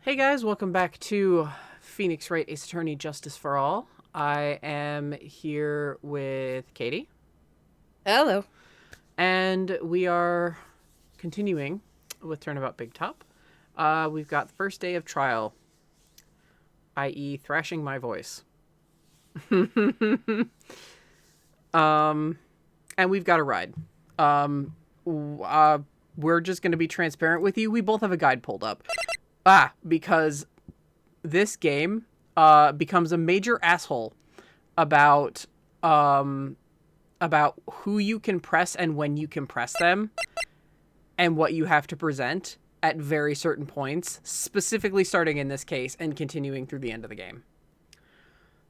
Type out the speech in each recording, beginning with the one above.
Hey guys, welcome back to Phoenix Wright Ace Attorney Justice for All. I am here with Katie. Hello. And we are continuing with Turnabout Big Top. We've got the first day of trial, i.e. thrashing my voice. And we've got a ride. We're just going to be transparent with you. We both have a guide pulled up. Because this game becomes a major asshole about who you can press and when you can press them and what you have to present at very certain points, specifically starting in this case and continuing through the end of the game.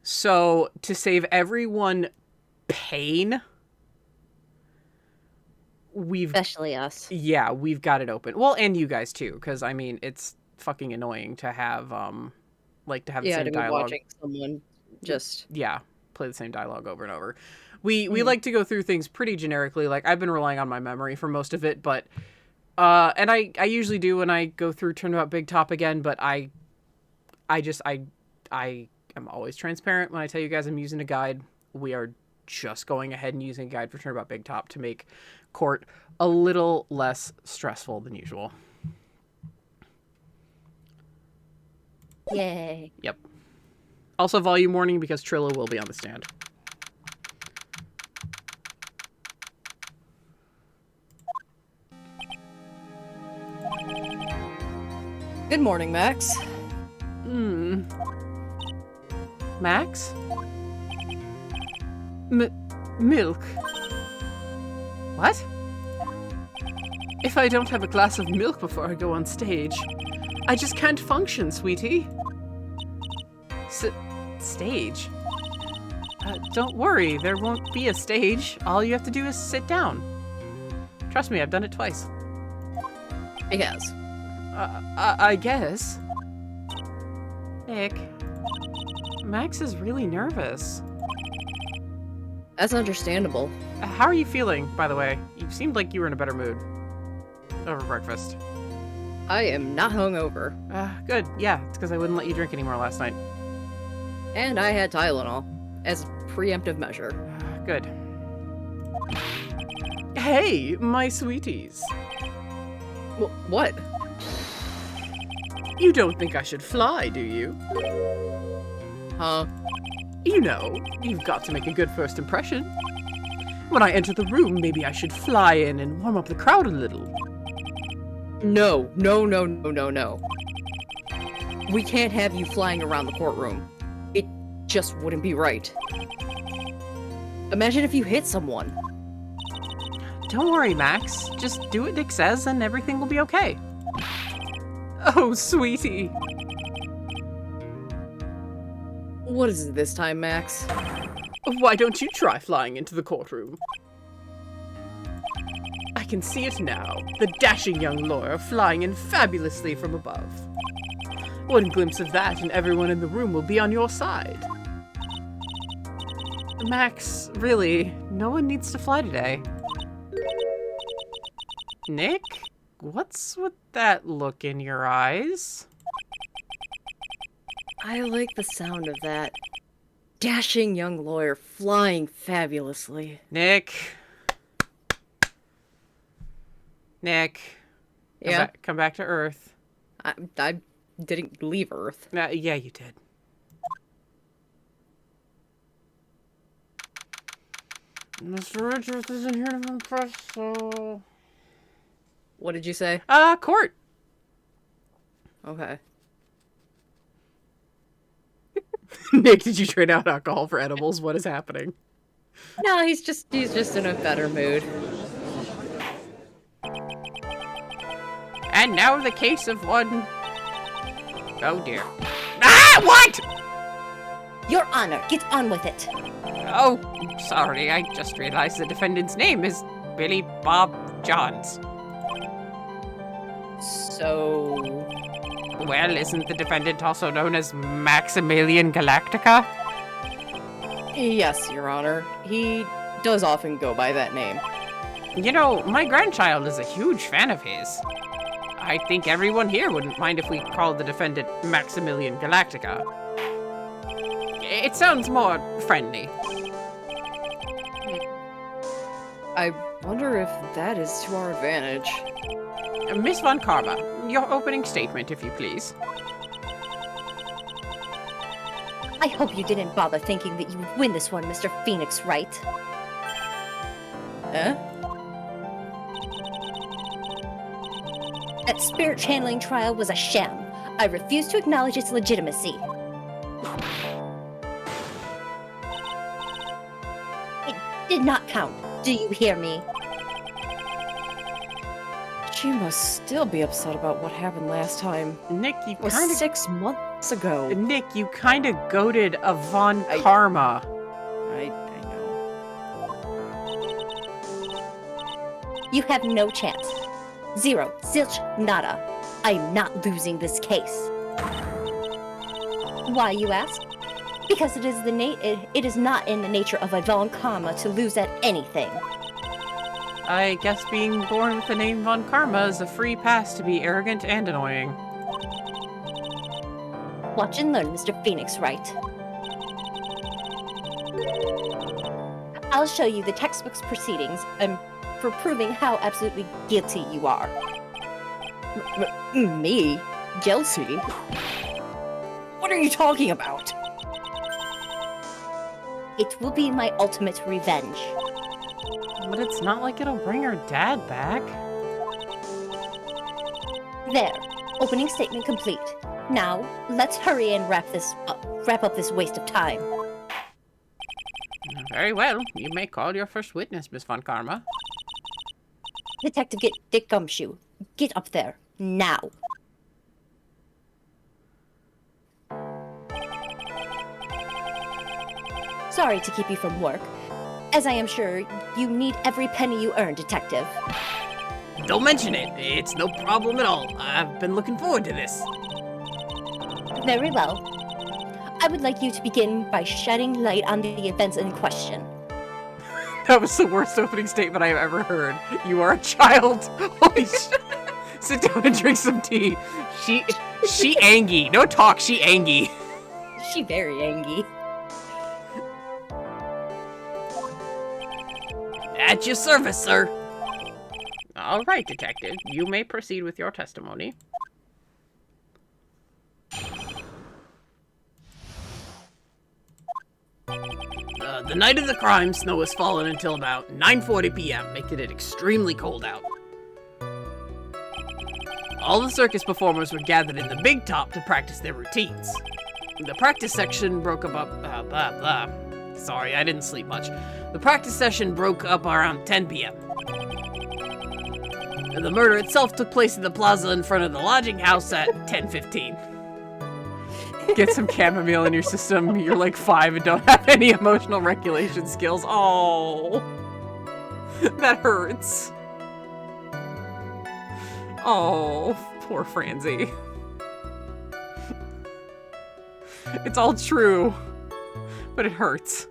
So to save everyone pain, Especially us. Yeah, we've got it open. Well, and you guys too, because I mean, it's fucking annoying to have the same dialogue. Watching someone just play the same dialogue over and over. We like to go through things pretty generically. Like, I've been relying on my memory for most of it, but and I usually do when I go through Turnabout Big Top again, but I am always transparent when I tell you guys I'm using a guide. We are just going ahead and using a guide for Turnabout Big Top to make court a little less stressful than usual. Yay. Yep. Also, volume warning because Trilla will be on the stand. Good morning, Max. Max? Milk. What? If I don't have a glass of milk before I go on stage, I just can't function, sweetie. Stage? Don't worry, there won't be a stage. All you have to do is sit down. Trust me, I've done it twice. I guess. I guess. Nick. Max is really nervous. That's understandable. How are you feeling, by the way? You seemed like you were in a better mood over breakfast. I am not hungover. Good. Yeah, it's because I wouldn't let you drink anymore last night. And I had Tylenol as a preemptive measure. Good. Hey, my sweeties. What? You don't think I should fly, do you? Huh? You know, you've got to make a good first impression. When I enter the room, maybe I should fly in and warm up the crowd a little. No. We can't have you flying around the courtroom. It just wouldn't be right. Imagine if you hit someone. Don't worry, Max. Just do what Nick says and everything will be okay. Oh, sweetie. What is it this time, Max? Why don't you try flying into the courtroom? I can see it now. The dashing young lawyer flying in fabulously from above. One glimpse of that and everyone in the room will be on your side. Max, really, no one needs to fly today. Nick? What's with that look in your eyes? I like the sound of that. Dashing young lawyer flying fabulously. Nick. Yeah? Come back to Earth. I didn't leave Earth. Yeah, you did. Mr. Richards isn't here to impress, so... What did you say? Court. Okay. Nick, did you trade out alcohol for edibles? What is happening? No, he's just in a better mood. And now the case of one... Oh dear. Ah, what? Your Honor, get on with it. Oh, sorry, I just realized the defendant's name is Billy Bob Johns. So... Well, isn't the defendant also known as Maximilian Galactica? Yes, Your Honor. He does often go by that name. You know, my grandchild is a huge fan of his. I think everyone here wouldn't mind if we called the defendant Maximilian Galactica. It sounds more friendly. I wonder if that is to our advantage. Miss Von Karma, your opening statement, if you please. I hope you didn't bother thinking that you would win this one, Mr. Phoenix, Wright. Eh? That spirit channeling trial was a sham. I refuse to acknowledge its legitimacy. It did not count. Do you hear me? She must still be upset about what happened last time. Nick, you It was kind of... 6 months ago. Nick, you kind of goaded a Von Karma. I know. You have no chance. Zero. Zilch. Nada. I'm not losing this case. Why, you ask? Because it is not in the nature of a Von Karma to lose at anything. I guess being born with the name Von Karma is a free pass to be arrogant and annoying. Watch and learn, Mr. Phoenix, Wright. I'll show you the textbook's proceedings for proving how absolutely guilty you are. Me? Guilty? What are you talking about? It will be my ultimate revenge. But it's not like it'll bring her dad back. There. Opening statement complete. Now, let's hurry and wrap up this waste of time. Very well. You may call your first witness, Miss Von Karma. Detective Dick Gumshoe, get up there. Now. Sorry to keep you from work, as I am sure you need every penny you earn, Detective. Don't mention it. It's no problem at all. I've been looking forward to this. Very well. I would like you to begin by shedding light on the events in question. That was the worst opening statement I have ever heard. You are a child. Holy shit. Sit down and drink some tea. She angy. No talk, she angy. She very angry. At your service, sir. All right, detective. You may proceed with your testimony. The night of the crime, snow has fallen until about 9:40 p.m., making it extremely cold out. All the circus performers were gathered in the big top to practice their routines. The practice section broke up... Sorry, I didn't sleep much. The practice session broke up around 10 p.m. The murder itself took place in the plaza in front of the lodging house at 10:15. Get some chamomile in your system. You're like 5 and don't have any emotional regulation skills. Oh, that hurts. Oh, poor Franzi. It's all true, but it hurts.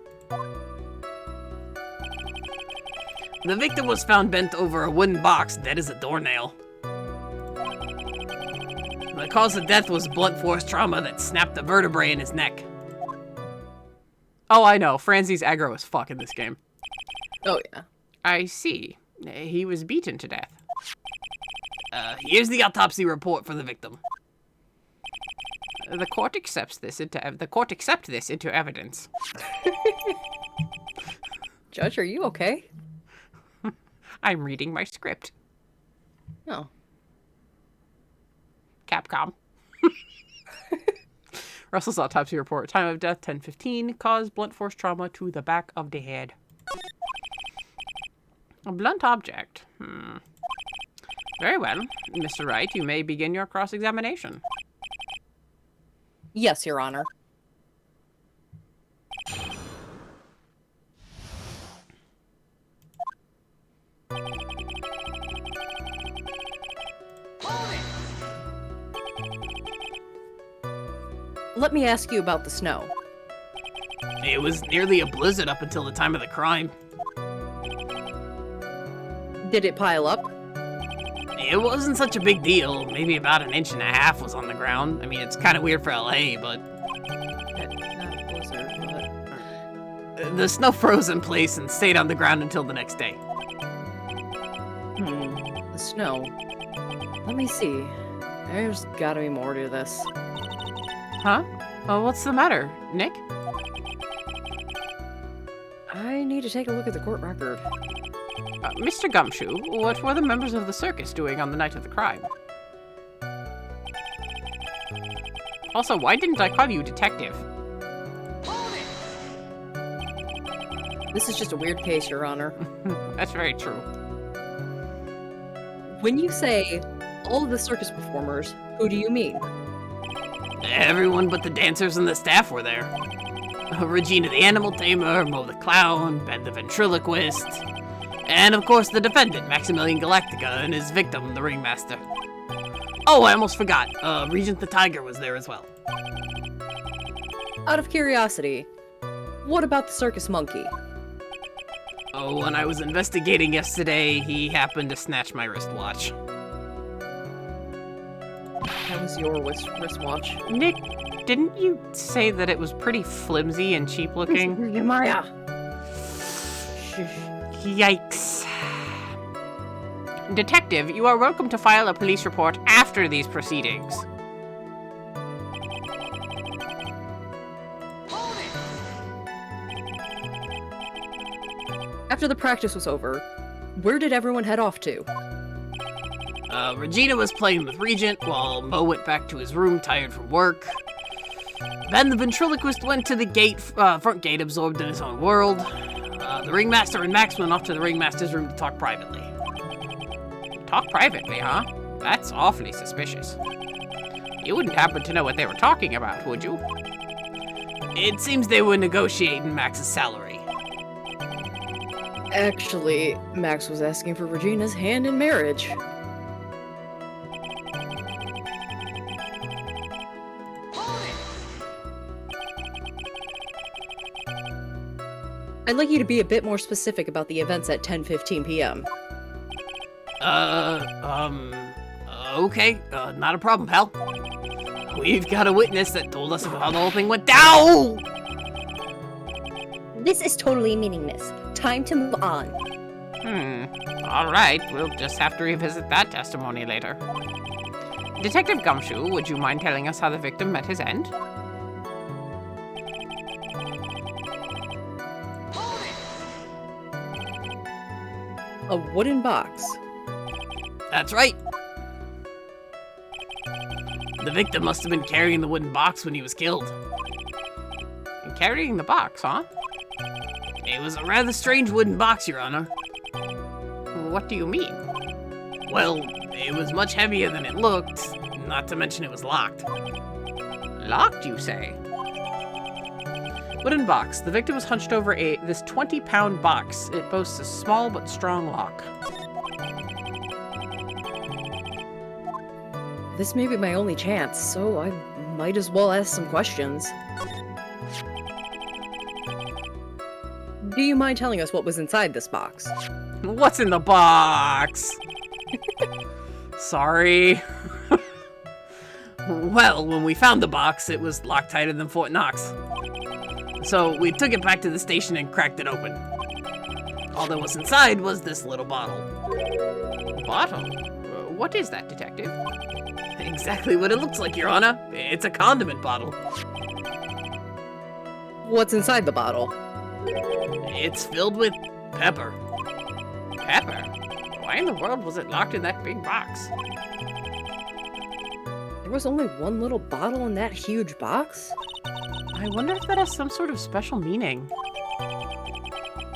The victim was found bent over a wooden box, dead as a doornail. The cause of death was blunt force trauma that snapped the vertebrae in his neck. Oh, I know. Franzi's aggro as fuck in this game. Oh, yeah. I see. He was beaten to death. Here's the autopsy report for the victim. The court accepts this into evidence. Judge, are you okay? I'm reading my script. Oh. Capcom. Russell's autopsy report. Time of death, 10:15. Cause, blunt force trauma to the back of the head. A blunt object. Very well. Mr. Wright, you may begin your cross-examination. Yes, Your Honor. Let me ask you about the snow. It was nearly a blizzard up until the time of the crime. Did it pile up? it wasn't such a big deal. Maybe about 1.5 inches was on the ground. I mean, it's kind of weird for LA, but Not a blizzard, but... the snow froze in place and stayed on the ground until the next day. The snow. Let me see. There's gotta be more to this. Huh? What's the matter, Nick? I need to take a look at the court record. Mr. Gumshoe, what were the members of the circus doing on the night of the crime? Also, why didn't I call you detective? This is just a weird case, Your Honor. That's very true. When you say all of the circus performers, who do you mean? Everyone but the dancers and the staff were there. Regina the animal tamer, Mo the clown, Ben the ventriloquist, and of course the defendant, Maximilian Galactica, and his victim, the ringmaster. Oh, I almost forgot. Regent the tiger was there as well. Out of curiosity, what about the circus monkey? Oh, when I was investigating yesterday, he happened to snatch my wristwatch. That was your wristwatch. Nick, didn't you say that it was pretty flimsy and cheap looking? Maya. Yikes. Detective, you are welcome to file a police report after these proceedings. After the practice was over, where did everyone head off to? Regina was playing with Regent, while Mo went back to his room tired from work. Ben the ventriloquist went to the front gate absorbed in his own world. The ringmaster and Max went off to the ringmaster's room to talk privately. Talk privately, huh? That's awfully suspicious. You wouldn't happen to know what they were talking about, would you? It seems they were negotiating Max's salary. Actually, Max was asking for Regina's hand in marriage. I'd like you to be a bit more specific about the events at 10:15 p.m. Okay, not a problem, pal. We've got a witness that told us about how the whole thing went down! This is totally meaningless. Time to move on. Alright, we'll just have to revisit that testimony later. Detective Gumshoe, would you mind telling us how the victim met his end? A wooden box. That's right. The victim must have been carrying the wooden box when he was killed. And carrying the box, huh? It was a rather strange wooden box, Your Honor. What do you mean? Well, it was much heavier than it looked, not to mention it was locked. Locked, you say? Wooden box. The victim was hunched over this 20-pound box. It boasts a small but strong lock. This may be my only chance, so I might as well ask some questions. Do you mind telling us what was inside this box? What's in the box? Sorry. Well, when we found the box, it was locked tighter than Fort Knox. So we took it back to the station and cracked it open. All that was inside was this little bottle. Bottle? What is that, Detective? Exactly what it looks like, Your Honor. It's a condiment bottle. What's inside the bottle? It's filled with pepper. Pepper? Why in the world was it locked in that big box? There was only one little bottle in that huge box? I wonder if that has some sort of special meaning.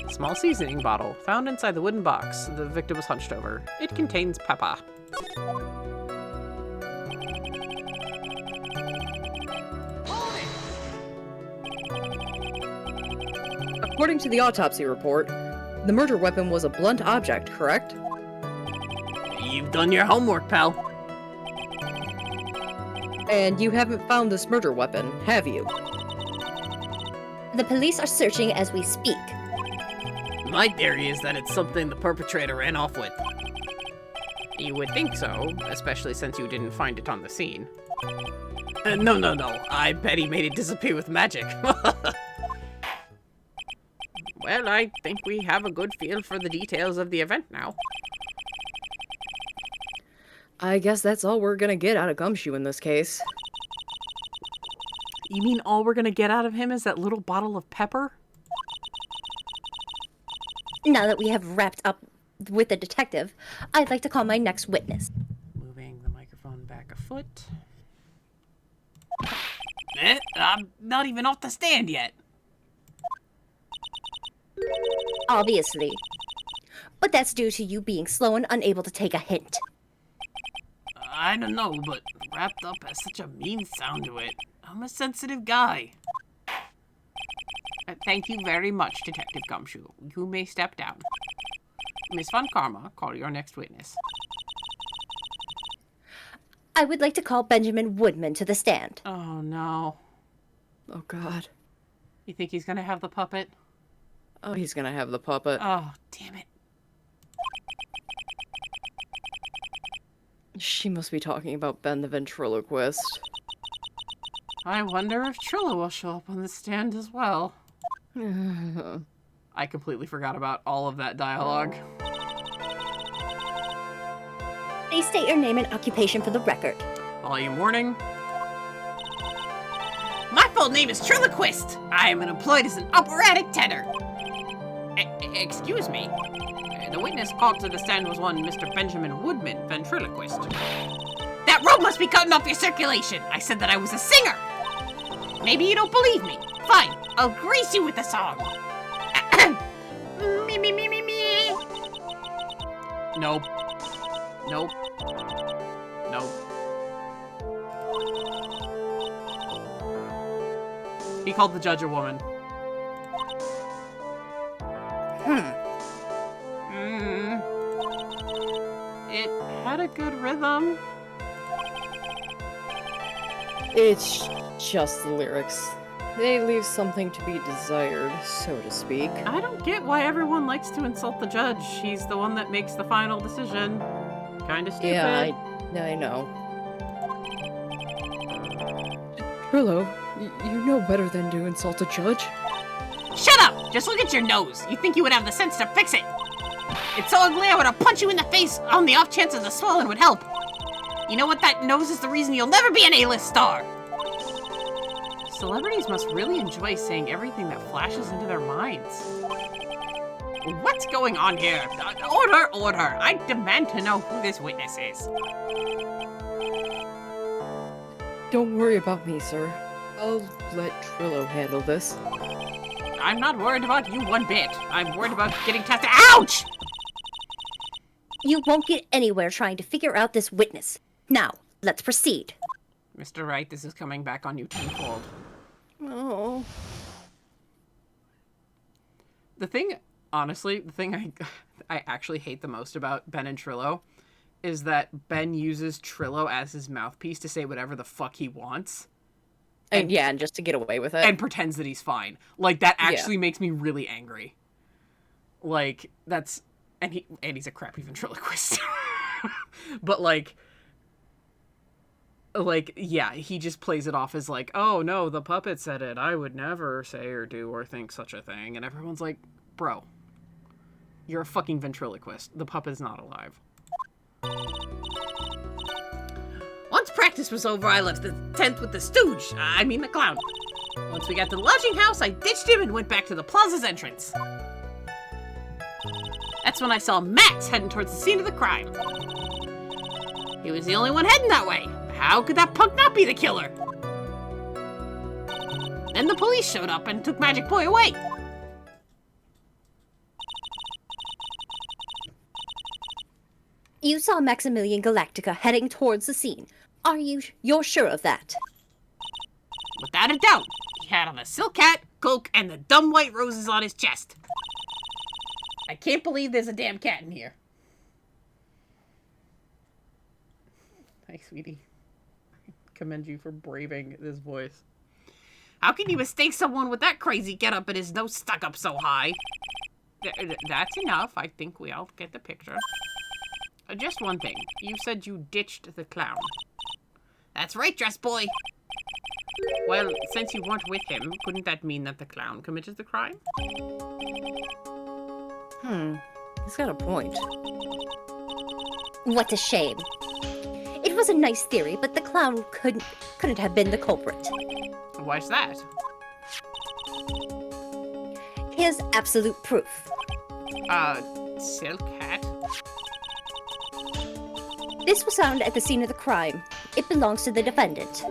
Small seasoning bottle found inside the wooden box the victim was hunched over. It contains pepper. According to the autopsy report, the murder weapon was a blunt object, correct? You've done your homework, pal. And you haven't found this murder weapon, have you? The police are searching as we speak. My theory is that it's something the perpetrator ran off with. You would think so, especially since you didn't find it on the scene. No. I bet he made it disappear with magic. Well, I think we have a good feel for the details of the event now. I guess that's all we're gonna get out of Gumshoe in this case. You mean all we're gonna get out of him is that little bottle of pepper? Now that we have wrapped up with the detective, I'd like to call my next witness. Moving the microphone back a foot. I'm not even off the stand yet. Obviously. But that's due to you being slow and unable to take a hint. I don't know, but wrapped up has such a mean sound to it. I'm a sensitive guy. Thank you very much, Detective Gumshoe. You may step down. Miss Von Karma, call your next witness. I would like to call Benjamin Woodman to the stand. Oh, no. Oh god. You think he's gonna have the puppet? Oh, he's gonna have the puppet. Oh, damn it. She must be talking about Ben the ventriloquist. I wonder if Trilla will show up on the stand as well. I completely forgot about all of that dialogue. Please state your name and occupation for the record. Volume warning. My full name is Trillaquist. I am employed as an operatic tenor. Excuse me. The witness called to the stand was one Mr. Benjamin Woodman, ventriloquist. That rope must be cutting off your circulation. I said that I was a singer. Maybe you don't believe me. Fine, I'll grace you with a song. Me, me, me, me, me. Nope. Nope. Nope. He called the judge a woman. It had a good rhythm. It's just the lyrics. They leave something to be desired, so to speak. I don't get why everyone likes to insult the judge. He's the one that makes the final decision. Kinda stupid. Yeah, I know. Trillo, you know better than to insult a judge. Shut up! Just look at your nose. You think you would have the sense to fix it? It's so ugly I would have punched you in the face on the off chance that the swelling would help. You know what? That nose is the reason you'll never be an A-list star. Celebrities must really enjoy saying everything that flashes into their minds. What's going on here? Order, order. I demand to know who this witness is. Don't worry about me, sir. I'll let Trillo handle this. I'm not worried about you one bit. I'm worried about getting tested. Ouch! You won't get anywhere trying to figure out this witness. Now, let's proceed. Mr. Wright, this is coming back on you tenfold. Oh. The thing, honestly, I actually hate the most about Ben and Trillo is that Ben uses Trillo as his mouthpiece to say whatever the fuck he wants. And yeah, and just to get away with it. And pretends that he's fine. Like, that actually makes me really angry. Like, that's... And he's a crappy ventriloquist. But, like, yeah, he just plays it off as like, oh, no, the puppet said it. I would never say or do or think such a thing. And everyone's like, bro, you're a fucking ventriloquist. The puppet's not alive. Once practice was over, I left the tent with the stooge. The clown. Once we got to the lodging house, I ditched him and went back to the plaza's entrance. That's when I saw Max heading towards the scene of the crime. He was the only one heading that way. How could that punk not be the killer? Then the police showed up and took Magic Boy away. You saw Maximilian Galactica heading towards the scene. You're sure of that? Without a doubt. He had on a silk hat, cloak, and the dumb white roses on his chest. I can't believe there's a damn cat in here. Hi, sweetie. I commend you for braving this voice. How can you mistake someone with that crazy getup and his nose stuck up so high? That's enough. I think we all get the picture. Just one thing. You said you ditched the clown. That's right, dress boy. Well, since you weren't with him, couldn't that mean that the clown committed the crime? He's got a point. What a shame. It was a nice theory, but the clown couldn't have been the culprit. Why's that? Here's absolute proof. Silk hat? This was found at the scene of the crime. It belongs to the defendant.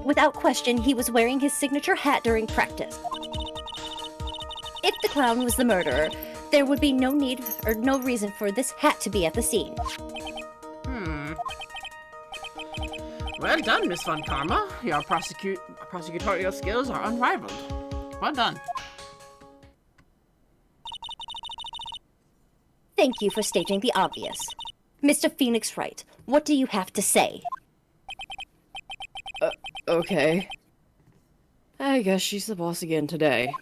Without question, he was wearing his signature hat during practice. If the clown was the murderer, there would be no need or no reason for this hat to be at the scene. Well done, Miss Von Karma. Your prosecutorial skills are unrivaled. Well done. Thank you for stating the obvious. Mr. Phoenix Wright, what do you have to say? Okay. I guess she's the boss again today.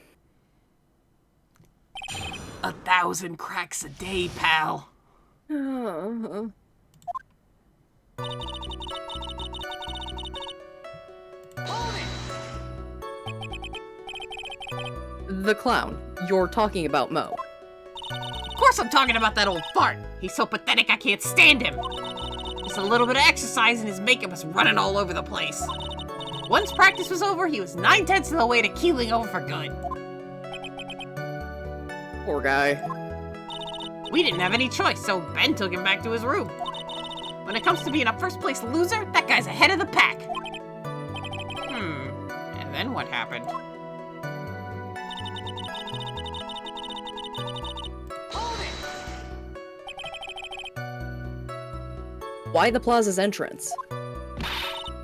1,000 cracks a day, pal. The clown. You're talking about Mo. Of course I'm talking about that old fart. He's so pathetic I can't stand him. Just a little bit of exercise and his makeup was running all over the place. Once practice was over, he was 9/10 of the way to keeling over for good. Poor guy. We didn't have any choice, so Ben took him back to his room. When it comes to being a first-place loser, that guy's ahead of the pack. And then what happened? Why the plaza's entrance?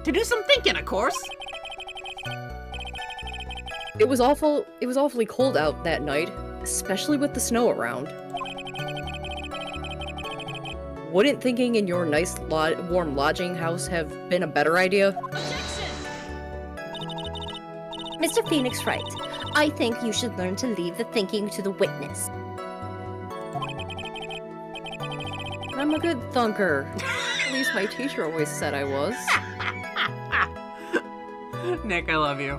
To do some thinking, of course. It was awfully cold out that night, especially with the snow around. Wouldn't thinking in your nice, warm lodging house have been a better idea? Mr. Phoenix Wright, I think you should learn to leave the thinking to the witness. I'm a good thunker. At least my teacher always said I was. Nick, I love you.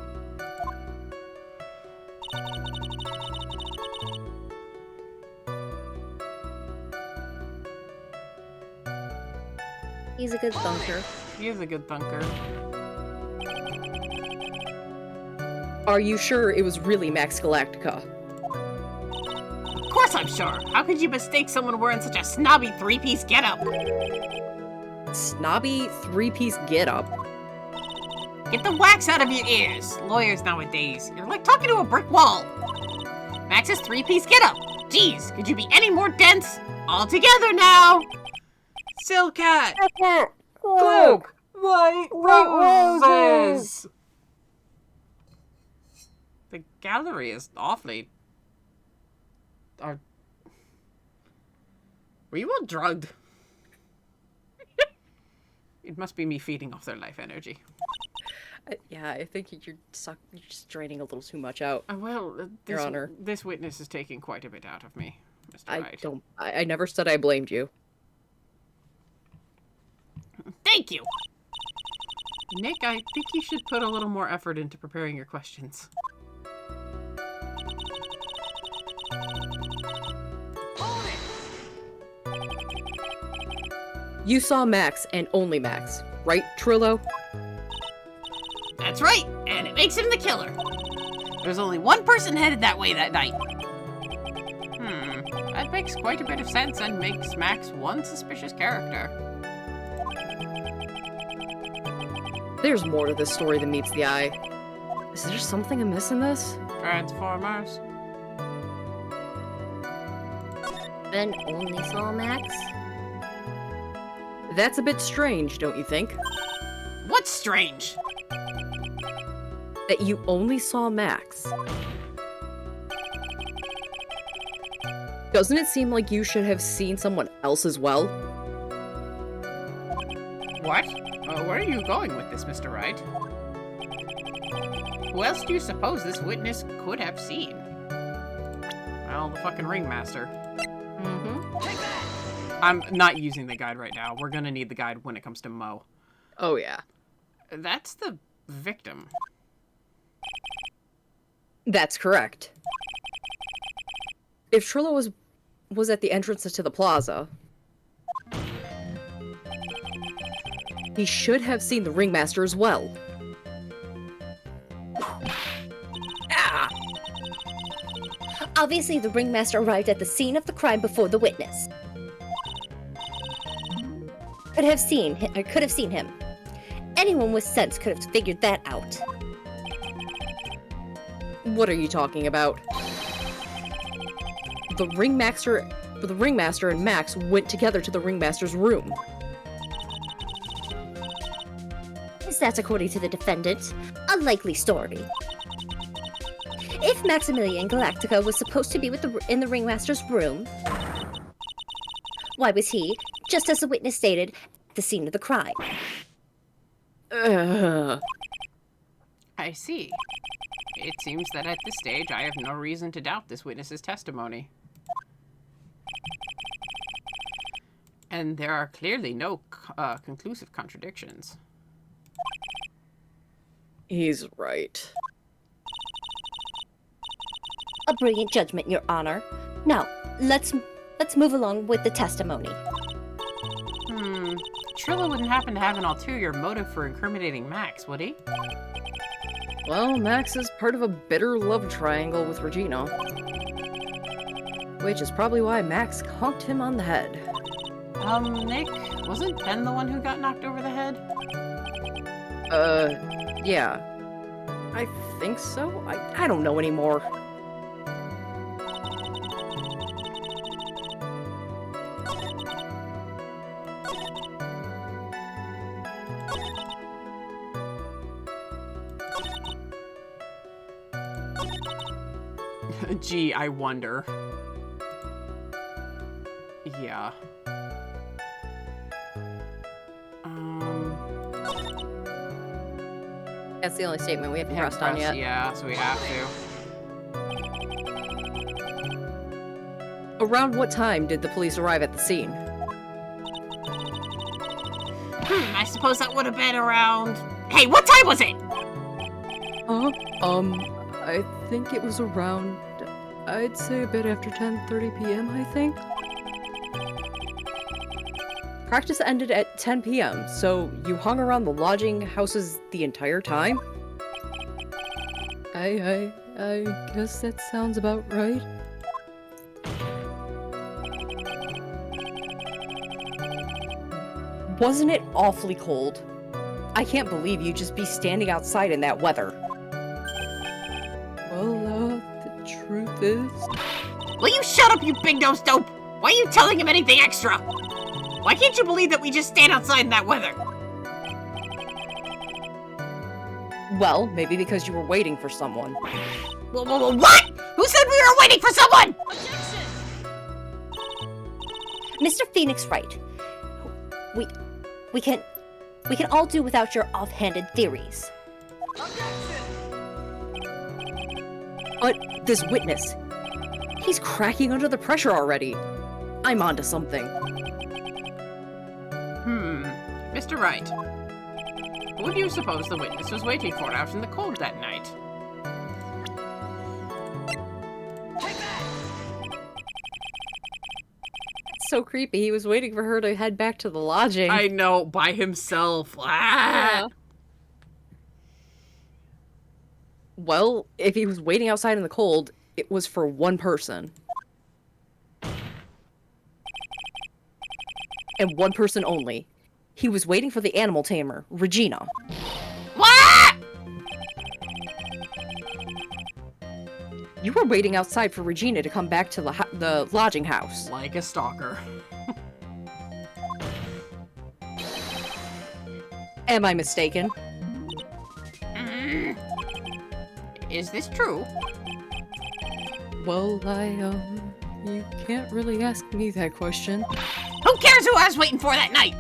He's a good thunker. He is a good thunker. Are you sure it was really Max Galactica? Of course I'm sure. How could you mistake someone wearing such a snobby three-piece getup? Snobby three-piece get-up? Get the wax out of your ears. Lawyers nowadays, you're like talking to a brick wall. Max's three-piece getup. Jeez, could you be any more dense? All together now. Silk hat! Cloak! White roses! The gallery is awfully... Were you all drugged? It must be me feeding off their life energy. Yeah, I think you're just draining a little too much out. Well, Your Honor. This witness is taking quite a bit out of me, Mr. Wright. I never said I blamed you. Thank you. Nick, I think you should put a little more effort into preparing your questions. You saw Max and only Max, right, Trillo? That's right, and it makes him the killer. There's only one person headed that way that night. That makes quite a bit of sense and makes Max one suspicious character. There's more to this story than meets the eye. Is there something amiss in this? Transformers. Ben only saw Max? That's a bit strange, don't you think? What's strange? That you only saw Max. Doesn't it seem like you should have seen someone else as well? What? Where are you going with this, Mr. Wright? Who else do you suppose this witness could have seen? Well, the fucking ringmaster. Mm-hmm. I'm not using the guide right now. We're gonna need the guide when it comes to Mo. Oh, yeah. That's the victim. That's correct. If Trillo was at the entrance to the plaza, he should have seen the ringmaster as well. Ah! Obviously, the ringmaster arrived at the scene of the crime before the witness. Could have seen him. Anyone with sense could have figured that out. What are you talking about? The ringmaster and Max went together to the ringmaster's room. That's according to the defendant. A likely story. If Maximilian Galactica was supposed to be in the ringmaster's room, why was he, just as the witness stated, at the scene of the crime? I see. It seems that at this stage I have no reason to doubt this witness's testimony. And there are clearly no conclusive contradictions. He's right. A brilliant judgment, Your Honor. Now, let's move along with the testimony. Trillo wouldn't happen to have an ulterior motive for incriminating Max, would he? Well, Max is part of a bitter love triangle with Regina. Which is probably why Max conked him on the head. Nick, wasn't Ben the one who got knocked over the head? Yeah. I think so? I don't know anymore. Gee, I wonder. Yeah. That's the only statement we haven't Yeah, pressed on yet. Yeah, so we have to. Around what time did the police arrive at the scene? I suppose that would have been around... Hey, what time was it? I think it was around, I'd say a bit after 10:30 p.m., I think. Practice ended at 10 p.m., so you hung around the lodging houses the entire time? I guess that sounds about right. Wasn't it awfully cold? I can't believe you'd just be standing outside in that weather. Well, the truth is... Will you shut up, you big-nosed dope? Why are you telling him anything extra? Why can't you believe that we just stand outside in that weather? Well, maybe because you were waiting for someone. What? Who said we were waiting for someone? Mr. Phoenix Wright, we can all do without your offhanded theories. But this witness, he's cracking under the pressure already. I'm onto something. Mr. Wright. What do you suppose the witness was waiting for out in the cold that night? It's so creepy. He was waiting for her to head back to the lodging. I know, by himself. Ah! Well, if he was waiting outside in the cold, it was for one person. And one person only. He was waiting for the animal tamer, Regina. What? You were waiting outside for Regina to come back to the lodging house. Like a stalker. Am I mistaken? Is this true? Well, you can't really ask me that question. Who cares who I was waiting for that night?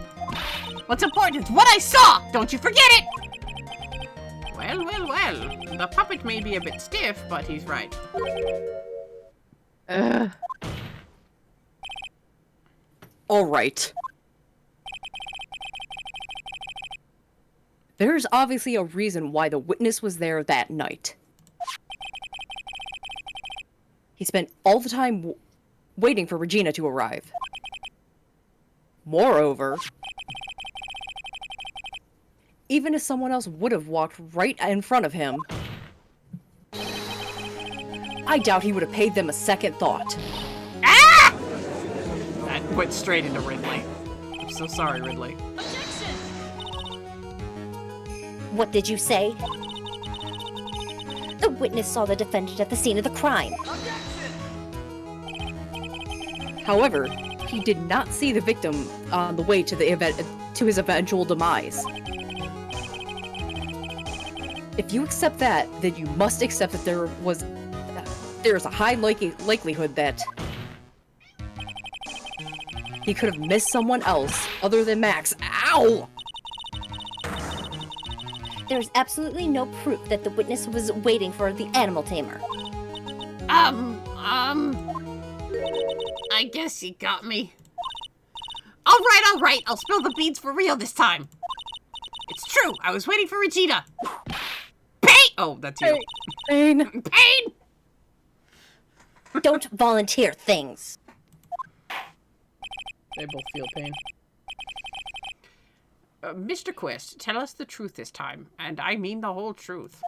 What's important is what I saw! Don't you forget it! Well, well, well. The puppet may be a bit stiff, but he's right. All right. There's obviously a reason why the witness was there that night. He spent all the time waiting for Regina to arrive. Moreover, even if someone else would have walked right in front of him, I doubt he would have paid them a second thought. Ah! That went straight into Ridley. I'm so sorry, Ridley. What did you say? The witness saw the defendant at the scene of the crime. However, he did not see the victim on the way to his eventual demise. If you accept that, then you must accept that there is a high likelihood that he could have missed someone else other than Max. Ow! There is absolutely no proof that the witness was waiting for the animal tamer. I guess you got me. All right, I'll spill the beans for real this time. It's true, I was waiting for Regina. Pain! Oh, that's you. Pain. Pain! Don't volunteer things. They both feel pain. Mr. Quest, tell us the truth this time, and I mean the whole truth.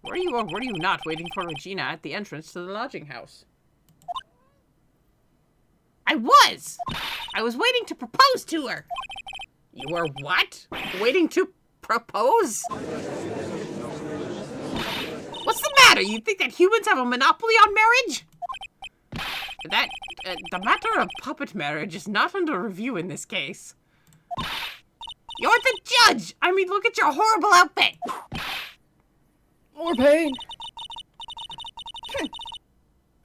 Were you or were you not waiting for Regina at the entrance to the lodging house? I was! I was waiting to propose to her! You were what? Waiting to propose? What's the matter? You think that humans have a monopoly on marriage? The matter of puppet marriage is not under review in this case. You're the judge! I mean, look at your horrible outfit! More pain.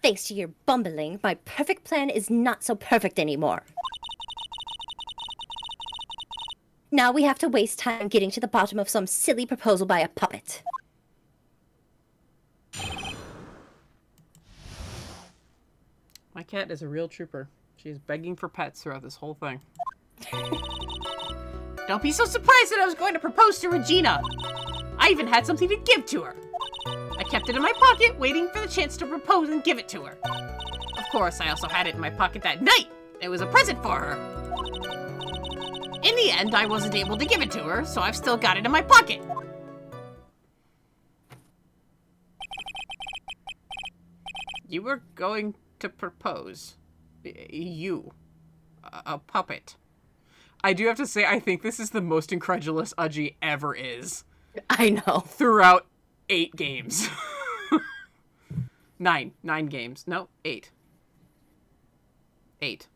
Thanks to your bumbling, my perfect plan is not so perfect anymore. Now we have to waste time getting to the bottom of some silly proposal by a puppet. My cat is a real trooper. She's begging for pets throughout this whole thing. Don't be so surprised that I was going to propose to Regina. I even had something to give to her. I kept it in my pocket, waiting for the chance to propose and give it to her. Of course, I also had it in my pocket that night. It was a present for her. In the end, I wasn't able to give it to her, so I've still got it in my pocket. You were going to propose. You. A puppet. I do have to say, I think this is the most incredulous Udgy ever is. I know. Throughout 8 games. 9 games. No, 8. 8.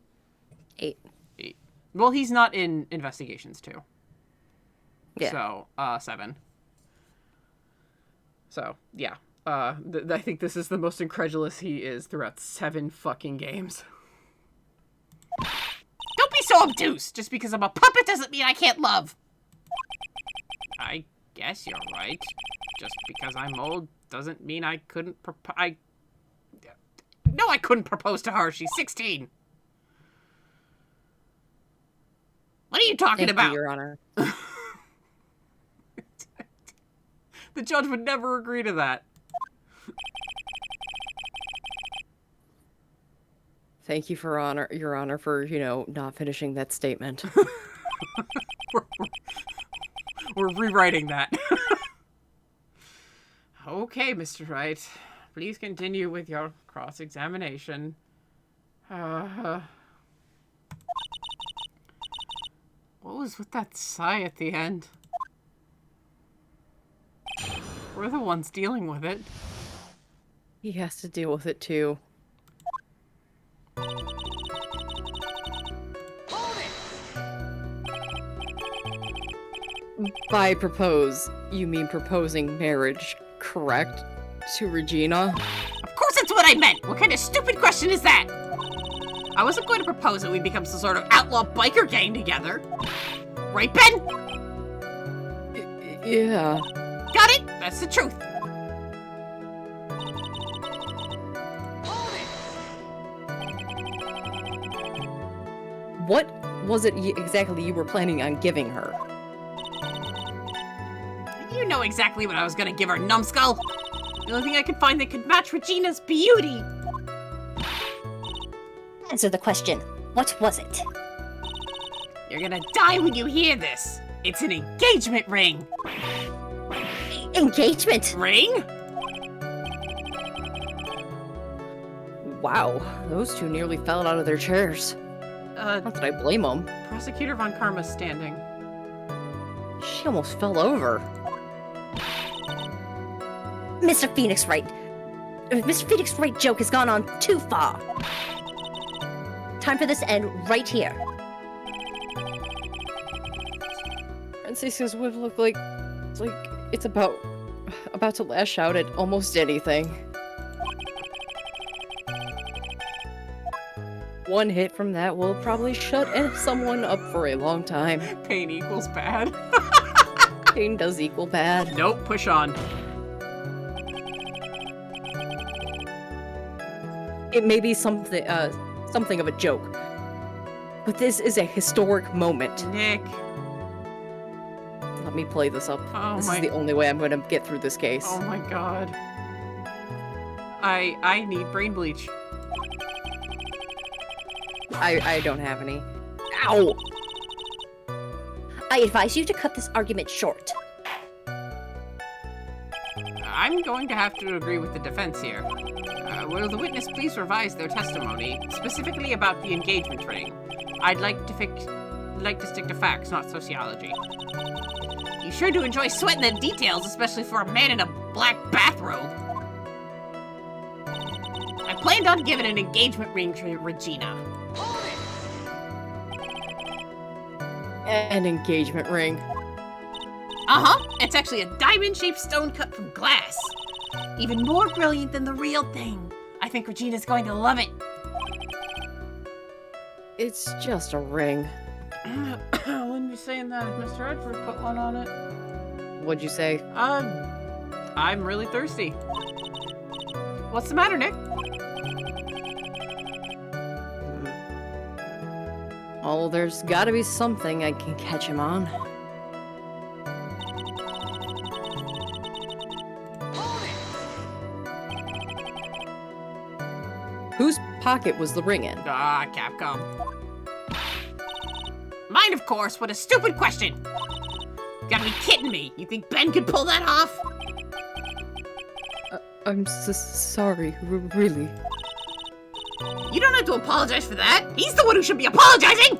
8. Well, he's not in Investigations too. Yeah. So, 7. So, yeah. I think this is the most incredulous he is throughout 7 fucking games. Don't be so obtuse! Just because I'm a puppet doesn't mean I can't love! I guess you're right. Just because I'm old doesn't mean I couldn't No, I couldn't propose to her. She's 16. What are you talking Thank about? you, Your Honor. The judge would never agree to that. Thank you for Your Honor, for, not finishing that statement. We're rewriting that. Okay, Mr. Wright. Please continue with your cross-examination. What was with that sigh at the end? We're the ones dealing with it. He has to deal with it, too. By propose, you mean proposing marriage, correct? To Regina? Of course that's what I meant! What kind of stupid question is that? I wasn't going to propose that we become some sort of outlaw biker gang together. Right, Ben? Yeah. Got it? That's the truth. What was it exactly you were planning on giving her? You know exactly what I was gonna give her, numbskull. The only thing I could find that could match Regina's beauty. Answer the question. What was it? You're gonna die when you hear this. It's an engagement ring. Engagement! Ring? Wow, those two nearly fell out of their chairs. Not that I blame them. Prosecutor Von Karma's standing. She almost fell over. Mr. Phoenix Wright. Mr. Phoenix Wright joke has gone on too far. Time for this to end right here. Princesses would look like it's about to lash out at almost anything. One hit from that will probably shut someone up for a long time. Pain equals bad. Pain does equal bad. Nope, push on. It may be something of a joke, but this is a historic moment. Nick. Let me play this up. Oh This my- is the only way I'm going to get through this case. Oh my god. I need brain bleach. I don't have any. Ow! I advise you to cut this argument short. I'm going to have to agree with the defense here. Will the witness please revise their testimony, specifically about the engagement ring? I'd like to stick to facts, not sociology. You sure do enjoy sweating the details, especially for a man in a black bathrobe. I planned on giving an engagement ring to Regina. An engagement ring. Uh-huh. It's actually a diamond-shaped stone cut from glass. Even more brilliant than the real thing. I think Regina's going to love it. It's just a ring. I wouldn't be saying that if Mr. Edward put one on it. What'd you say? I'm really thirsty. What's the matter, Nick? Oh, there's gotta be something I can catch him on. Whose pocket was the ring in? Ah, Capcom. Mine, of course. What a stupid question. You gotta be kidding me. You think Ben could pull that off? I'm sorry, really. You don't have to apologize for that. He's the one who should be apologizing.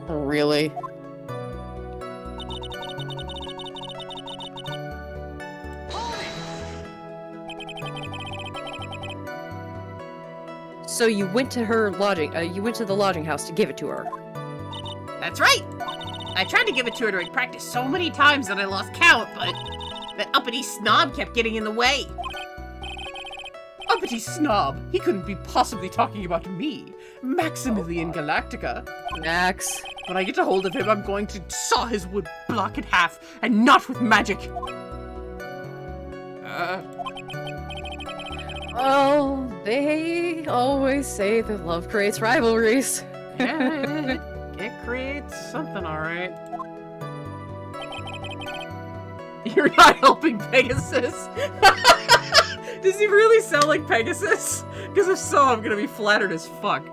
Really? So you went to her lodging, you went to the lodging house to give it to her. That's right. I tried to give it to her during practice so many times that I lost count, but that uppity snob kept getting in the way. Uppity snob. He couldn't be possibly talking about me, Maximilian Galactica. Max. When I get a hold of him, I'm going to saw his wood block in half, and not with magic. Oh, they always say that love creates rivalries. Yeah, it creates something, alright. You're not helping Pegasus. Does he really sound like Pegasus? Because if so, I'm gonna be flattered as fuck.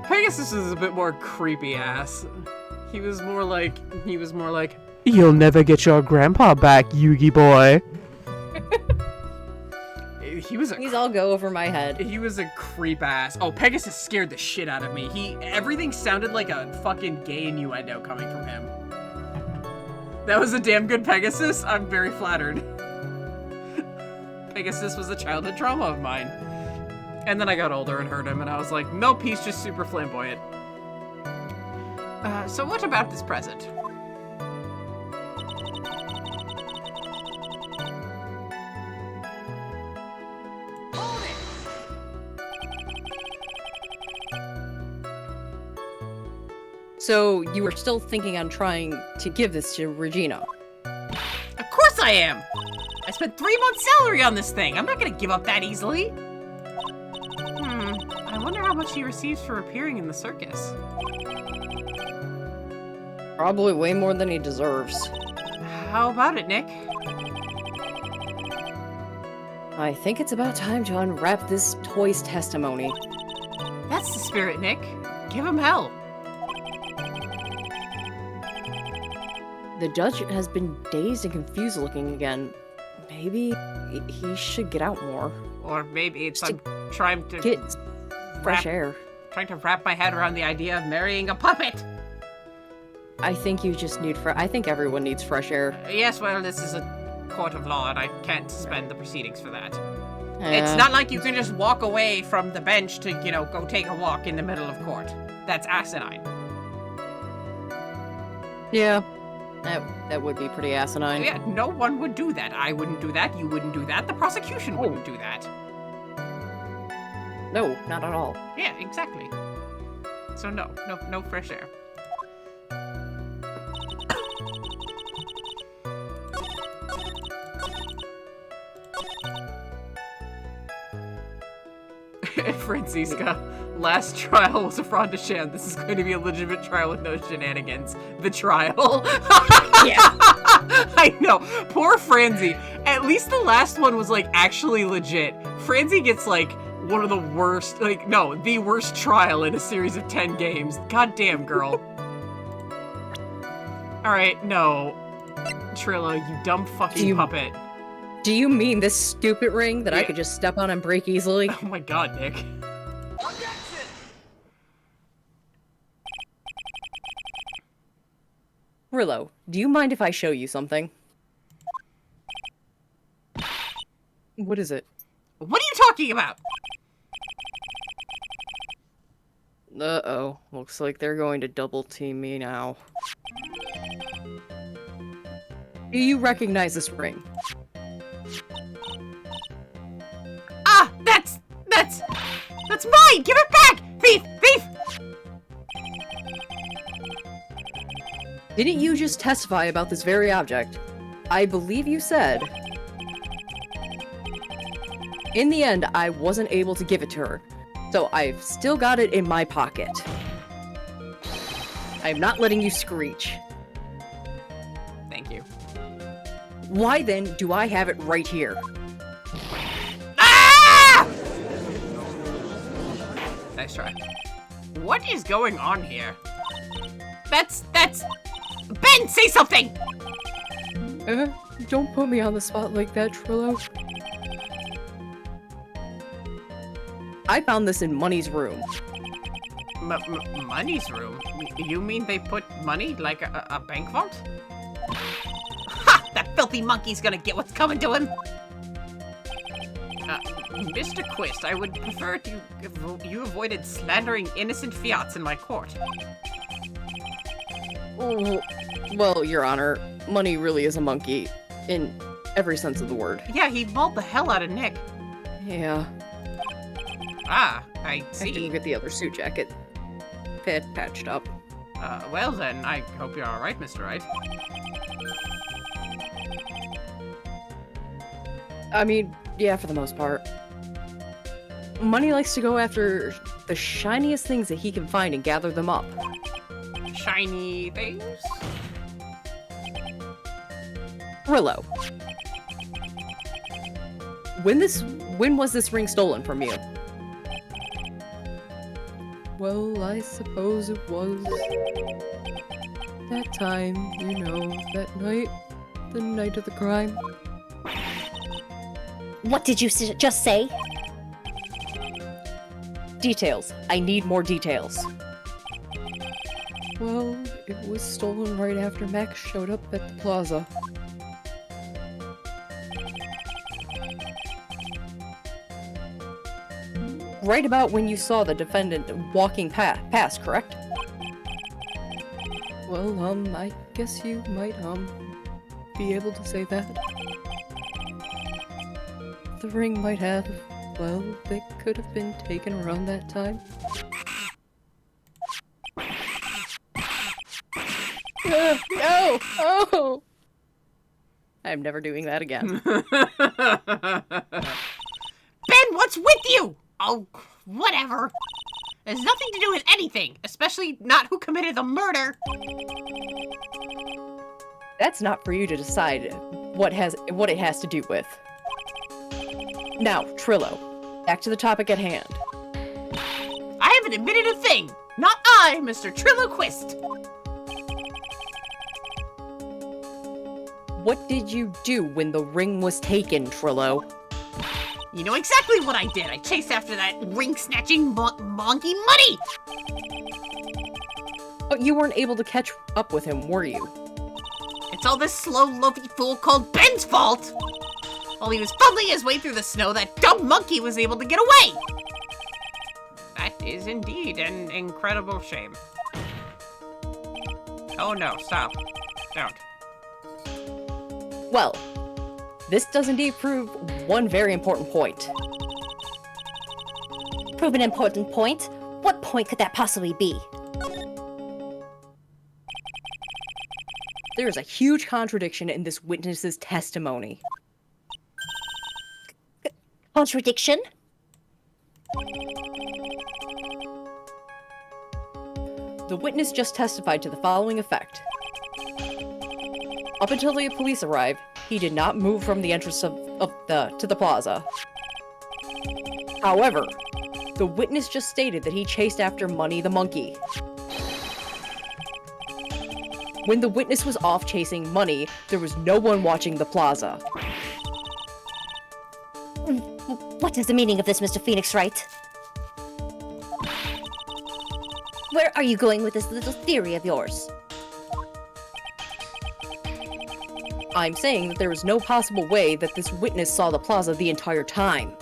Pegasus is a bit more creepy ass. He was more like, you'll never get your grandpa back, Yugi boy. These all go over my head. He was a creep ass. Oh, Pegasus scared the shit out of me. Everything sounded like a fucking gay innuendo coming from him. That was a damn good Pegasus. I'm very flattered. Pegasus was a childhood trauma of mine. And then I got older and heard him, and I was like, nope, he's just super flamboyant. So what about this present? So you were still thinking on trying to give this to Regina? I am! I spent 3 months' salary on this thing. I'm not gonna give up that easily. I wonder how much he receives for appearing in the circus. Probably way more than he deserves. How about it, Nick? I think it's about time to unwrap this toy's testimony. That's the spirit, Nick. Give him hell. The judge has been dazed and confused looking again. Maybe he should get out more. Or maybe it's I'm trying to Get fresh air. Trying to wrap my head around the idea of marrying a puppet. I think you just need I think everyone needs fresh air. Yes, well, this is a court of law, and I can't suspend the proceedings for that. Yeah. It's not like you can just walk away from the bench to, go take a walk in the middle of court. That's asinine. Yeah. That would be pretty asinine. Yeah, no one would do that. I wouldn't do that. You wouldn't do that. The prosecution wouldn't do that. No, not at all. Yeah, exactly. So no fresh air. Francisca, last trial was a fraud to sham. This is going to be a legitimate trial with no shenanigans. The trial. Yeah. I know. Poor Franzi. At least the last one was, actually legit. Franzi gets, one of the worst, the worst trial in a series of 10 games. God damn, girl. Alright, no. Trillo, you dumb fucking puppet. Do you mean this stupid ring that I could just step on and break easily? Oh my god, Nick. Rillo, do you mind if I show you something? What is it? What are you talking about? Uh-oh. Looks like they're going to double team me now. Do you recognize this ring? Ah! That's mine! Give it back! Thief! Thief! Didn't you just testify about this very object? I believe you said. In the end, I wasn't able to give it to her, so I've still got it in my pocket. I'm not letting you screech. Thank you. Why then do I have it right here? Ah! Nice try. What is going on here? That's... Ben, say something! Don't put me on the spot like that, Trillo. I found this in Money's room. Money's room? You mean they put money, like a bank vault? Ha! That filthy monkey's gonna get what's coming to him! Mr. Quist, I would prefer you avoided slandering innocent fiats in my court. Well, Your Honor, Money really is a monkey, in every sense of the word. Yeah, he mauled the hell out of Nick. Yeah. Ah, I I have to see. get the other suit jacket patched up. Well then, I hope you're alright, Mr. Wright. I mean, yeah, for the most part. Money likes to go after the shiniest things that he can find and gather them up. Shiny things? Rillo. When was this ring stolen from you? Well, I suppose it was that time, that night. The night of the crime. What did you just say? Details. I need more details. Well, it was stolen right after Max showed up at the plaza. Right about when you saw the defendant walking past, correct? Well, I guess you might, be able to say that. The ring might have, well, they could have been taken around that time. No! Oh! I I'm never doing that again. Ben, what's with you? Oh, whatever. It has nothing to do with anything, especially not who committed the murder. That's not for you to decide what it has to do with. Now, Trillo, back to the topic at hand. I haven't admitted a thing. Not I, Mr. Trilloquist. What did you do when the ring was taken, Trillo? You know exactly what I did. I chased after that ring-snatching monkey money. But you weren't able to catch up with him, were you? It's all this slow, loafy fool called Ben's fault. While he was fumbling his way through the snow, that dumb monkey was able to get away. That is indeed an incredible shame. Oh no, stop. Don't. Well, this does indeed prove one very important point. Prove an important point? What point could that possibly be? There is a huge contradiction in this witness's testimony. Contradiction? The witness just testified to the following effect. Up until the police arrived, he did not move from the entrance to the plaza. However, the witness just stated that he chased after Money the monkey. When the witness was off chasing Money, there was no one watching the plaza. What is the meaning of this, Mr. Phoenix Wright? Where are you going with this little theory of yours? I'm saying that there is no possible way that this witness saw the plaza the entire time.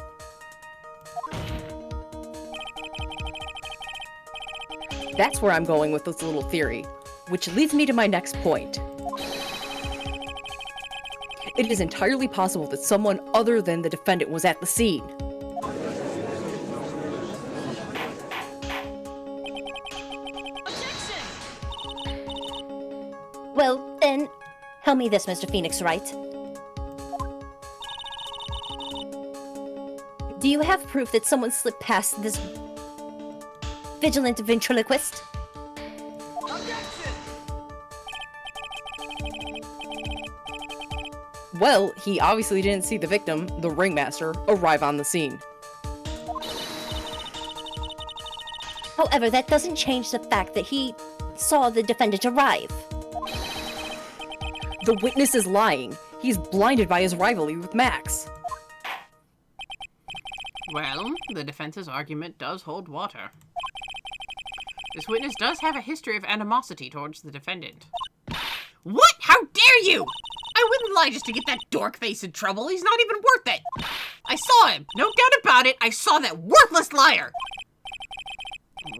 That's where I'm going with this little theory, which leads me to my next point. It is entirely possible that someone other than the defendant was at the scene. Well, then, tell me this, Mr. Phoenix Wright. Do you have proof that someone slipped past this vigilant ventriloquist? Well, he obviously didn't see the victim, the ringmaster, arrive on the scene. However, that doesn't change the fact that he saw the defendant arrive. The witness is lying. He's blinded by his rivalry with Max. Well, the defense's argument does hold water. This witness does have a history of animosity towards the defendant. What? How dare you! I wouldn't lie just to get that dork face in trouble. He's not even worth it. I saw him. No doubt about it. I saw that worthless liar.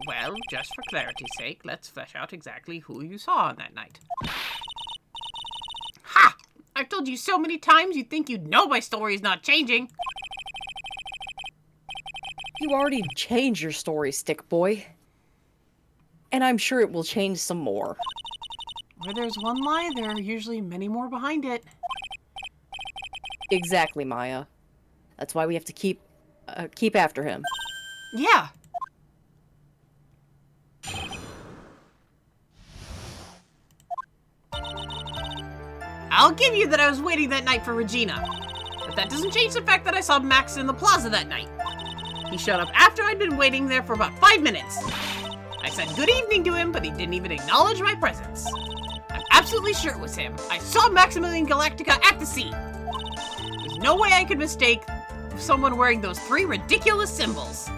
Well, just for clarity's sake, let's flesh out exactly who you saw on that night. Ha! I've told you so many times you'd think you'd know my story is not changing. You already changed your story, Stick Boy. And I'm sure it will change some more. Where there's one lie, there are usually many more behind it. Exactly, Maya. That's why we have to keep after him. Yeah. I'll give you that I was waiting that night for Regina. But that doesn't change the fact that I saw Max in the plaza that night. He showed up after I'd been waiting there for about 5 minutes. I said good evening to him, but he didn't even acknowledge my presence. I'm absolutely sure it was him. I saw Maximilian Galactica at the scene. There's no way I could mistake someone wearing those 3 ridiculous symbols.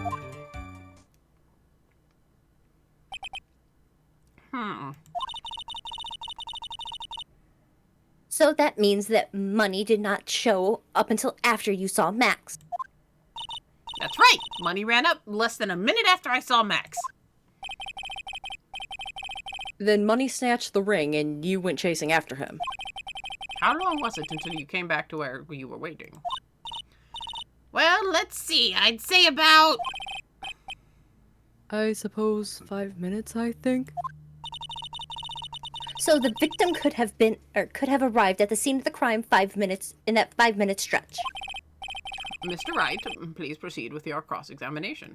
So that means that Money did not show up until after you saw Max. That's right. Money ran up less than a minute after I saw Max. Then Money snatched the ring and you went chasing after him. How long was it until you came back to where you were waiting? Well, let's see. I'd say about... I suppose 5 minutes, I think. So the victim could have arrived at the scene of the crime 5 minutes in that 5-minute stretch. Mr. Wright, please proceed with your cross-examination.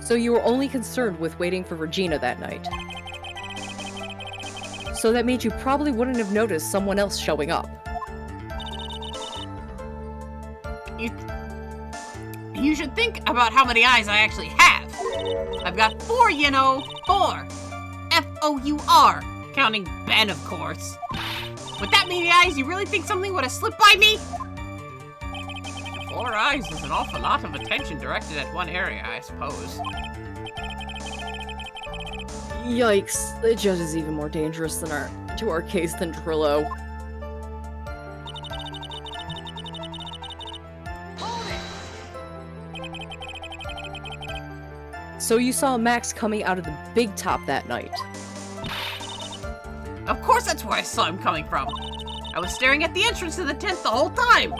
So you were only concerned with waiting for Regina that night. So that means you probably wouldn't have noticed someone else showing up. You should think about how many eyes I actually have. I've got 4, you know. 4. F-O-U-R. Counting Ben, of course. With that many eyes, you really think something would have slipped by me? 4 eyes is an awful lot of attention directed at one area, I suppose. Yikes, the judge is even more dangerous to our case than Trillo. So you saw Max coming out of the big top that night. Of course that's where I saw him coming from. I was staring at the entrance to the tent the whole time.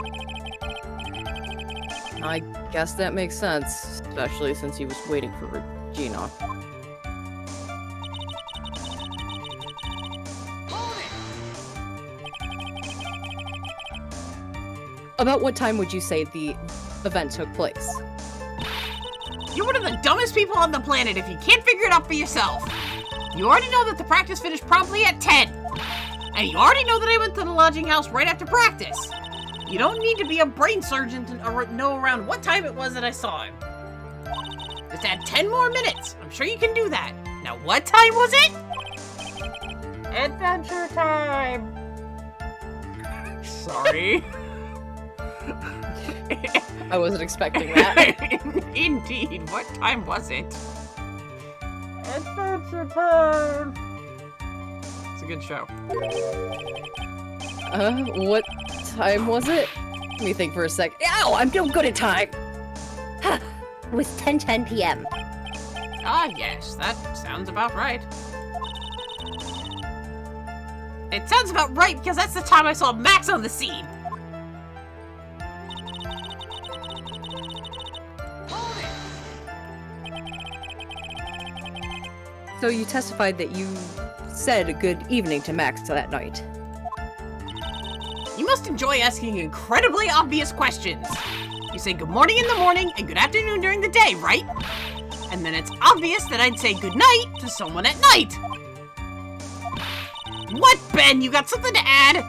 I guess that makes sense, especially since he was waiting for Regina. About what time would you say the event took place? You're one of the dumbest people on the planet if you can't figure it out for yourself. You already know that the practice finished promptly at 10. And you already know that I went to the lodging house right after practice. You don't need to be a brain surgeon to know around what time it was that I saw him. Just add 10 more minutes. I'm sure you can do that. Now, what time was it? Adventure time. Sorry. I wasn't expecting that. Indeed. What time was it? Adventure time. It's a good show. What time was it? Let me think for a sec. Ow, I'm no good at time! It was 10:10 p.m. Ah, yes, that sounds about right. It sounds about right because that's the time I saw Max on the scene. So you testified that you said a good evening to Max that night. You must enjoy asking incredibly obvious questions. You say good morning in the morning and good afternoon during the day, right? And then it's obvious that I'd say good night to someone at night. What, Ben? You got something to add?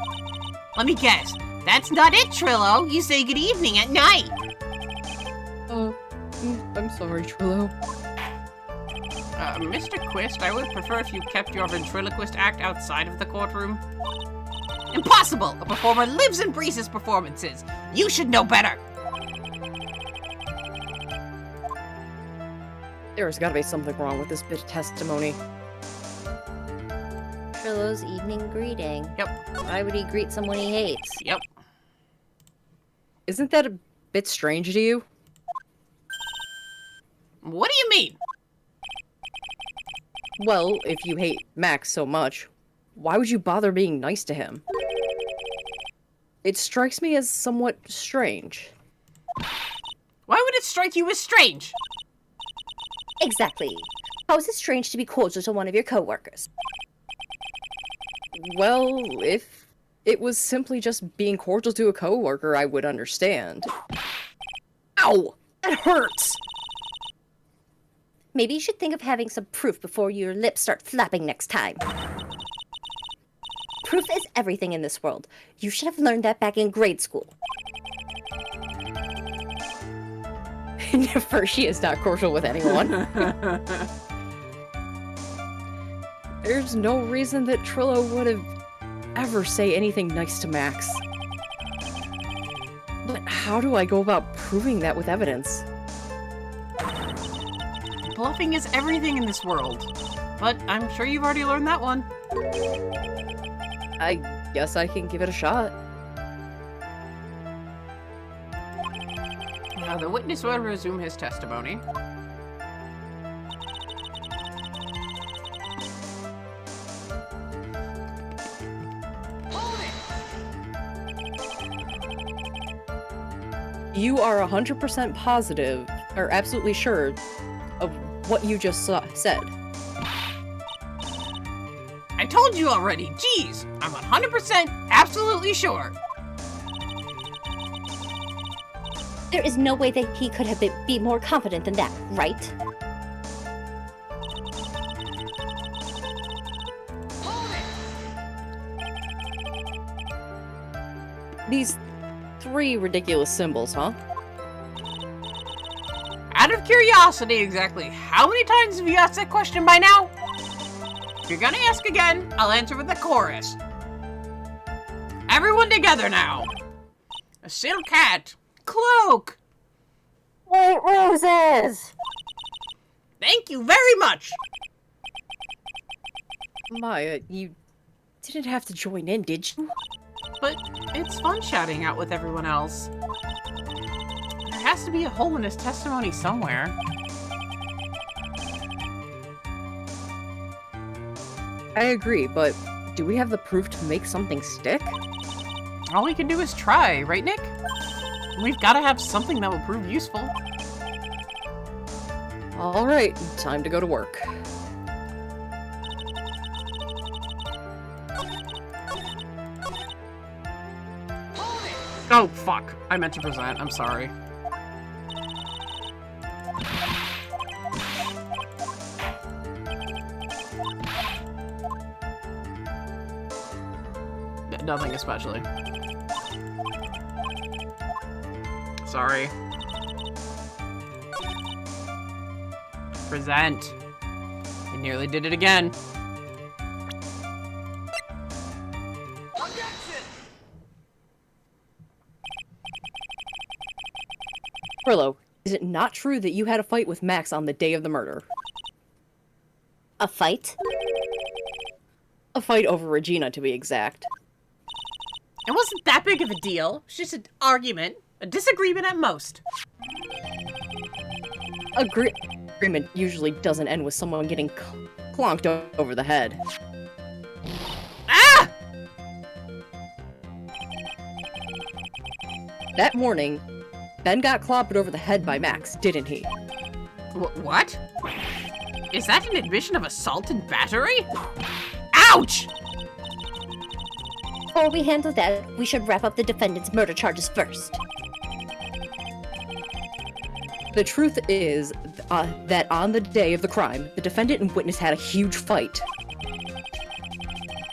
Let me guess. That's not it, Trillo. You say good evening at night. Oh, I'm sorry, Trillo. Mr. Quist, I would prefer if you kept your ventriloquist act outside of the courtroom. Impossible! A performer lives and breathes his performances. You should know better. There's gotta be something wrong with this bit of testimony. Trillo's evening greeting. Yep. Why would he greet someone he hates? Yep. Isn't that a bit strange to you? What do you mean? Well, if you hate Max so much, why would you bother being nice to him? It strikes me as somewhat strange. Why would it strike you as strange? Exactly. How is it strange to be cordial to one of your coworkers? Well, if it was simply just being cordial to a coworker, I would understand. Ow! That hurts! Maybe you should think of having some proof before your lips start flapping next time. Proof is everything in this world. You should have learned that back in grade school. First, she is not cordial with anyone. There's no reason that Trillo would have ever say anything nice to Max. But how do I go about proving that with evidence? Bluffing is everything in this world. But I'm sure you've already learned that one. I guess I can give it a shot. Now, the witness will resume his testimony. You are 100% positive, or absolutely sure, of what you just said. I told you already. Jeez, I'm 100% absolutely sure. There is no way that he could have be more confident than that, right? These 3 ridiculous symbols, huh? Out of curiosity, exactly how many times have you asked that question by now? If you're gonna ask again, I'll answer with the chorus. Everyone together now. A silk hat. Cloak. White roses! Thank you very much. Maya, you didn't have to join in, did you? But it's fun shouting out with everyone else. There has to be a hole in his testimony somewhere. I agree, but do we have the proof to make something stick? All we can do is try, right, Nick? We've got to have something that will prove useful. Alright, time to go to work. Oh, fuck. I meant to present. I'm sorry. Nothing especially. Sorry. Present. I nearly did it again. Frillo, is it not true that you had a fight with Max on the day of the murder? A fight? A fight over Regina, to be exact. It wasn't that big of a deal. It's just an argument. A disagreement at most. Agreement usually doesn't end with someone getting clonked over the head. Ah! That morning, Ben got clobbered over the head by Max, didn't he? What? Is that an admission of assault and battery? Ouch! Before we handle that, we should wrap up the defendant's murder charges first. The truth is that on the day of the crime, the defendant and witness had a huge fight.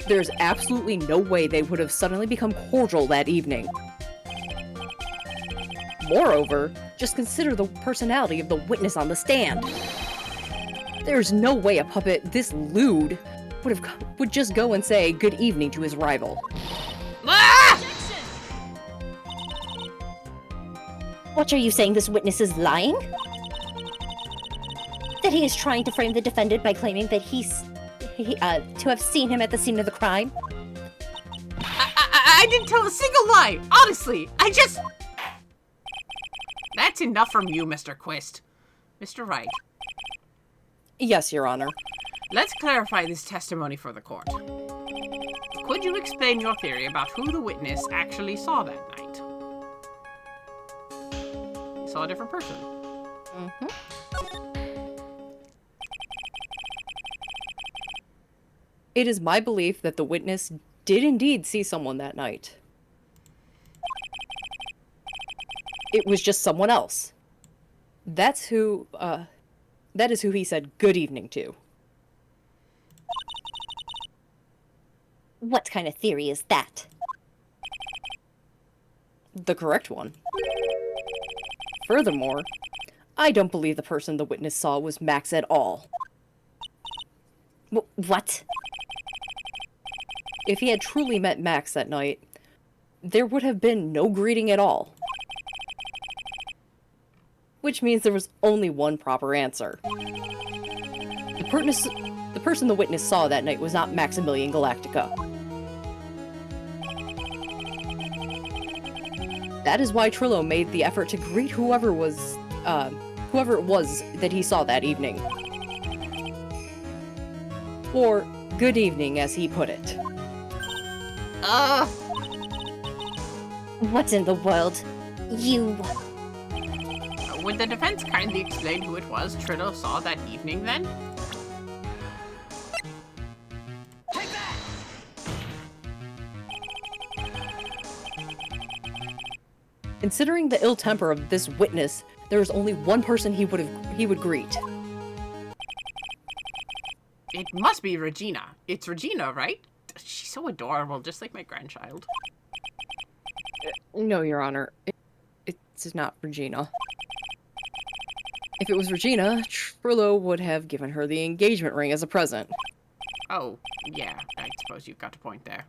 There's absolutely no way they would have suddenly become cordial that evening. Moreover, just consider the personality of the witness on the stand. There's no way a puppet this lewd would just go and say good evening to his rival. Ah! What are you saying, this witness is lying? That he is trying to frame the defendant by claiming that to have seen him at the scene of the crime? I didn't tell a single lie! Honestly, That's enough from you, Mr. Quist. Mr. Wright, Yes, Your Honor. let's clarify this testimony for the court. Could you explain your theory about who the witness actually saw that night? He saw a different person. Mm-hmm. It is my belief that the witness did indeed see someone that night. It was just someone else. That is who he said good evening to. What kind of theory is that? The correct one. Furthermore, I don't believe the person the witness saw was Max at all. What? If he had truly met Max that night, there would have been no greeting at all. Which means there was only one proper answer. The person the witness saw that night was not Maximilian Galactica. That is why Trillo made the effort to greet whoever it was that he saw that evening. Or, good evening, as he put it. What in the world? Would the defense kindly explain who it was Trillo saw that evening, then? Considering the ill temper of this witness, there is only one person he would greet. It must be Regina. It's Regina, right? She's so adorable, just like my grandchild. No, Your Honor. It's not Regina. If it was Regina, Trillo would have given her the engagement ring as a present. Oh, yeah, I suppose you've got a point there.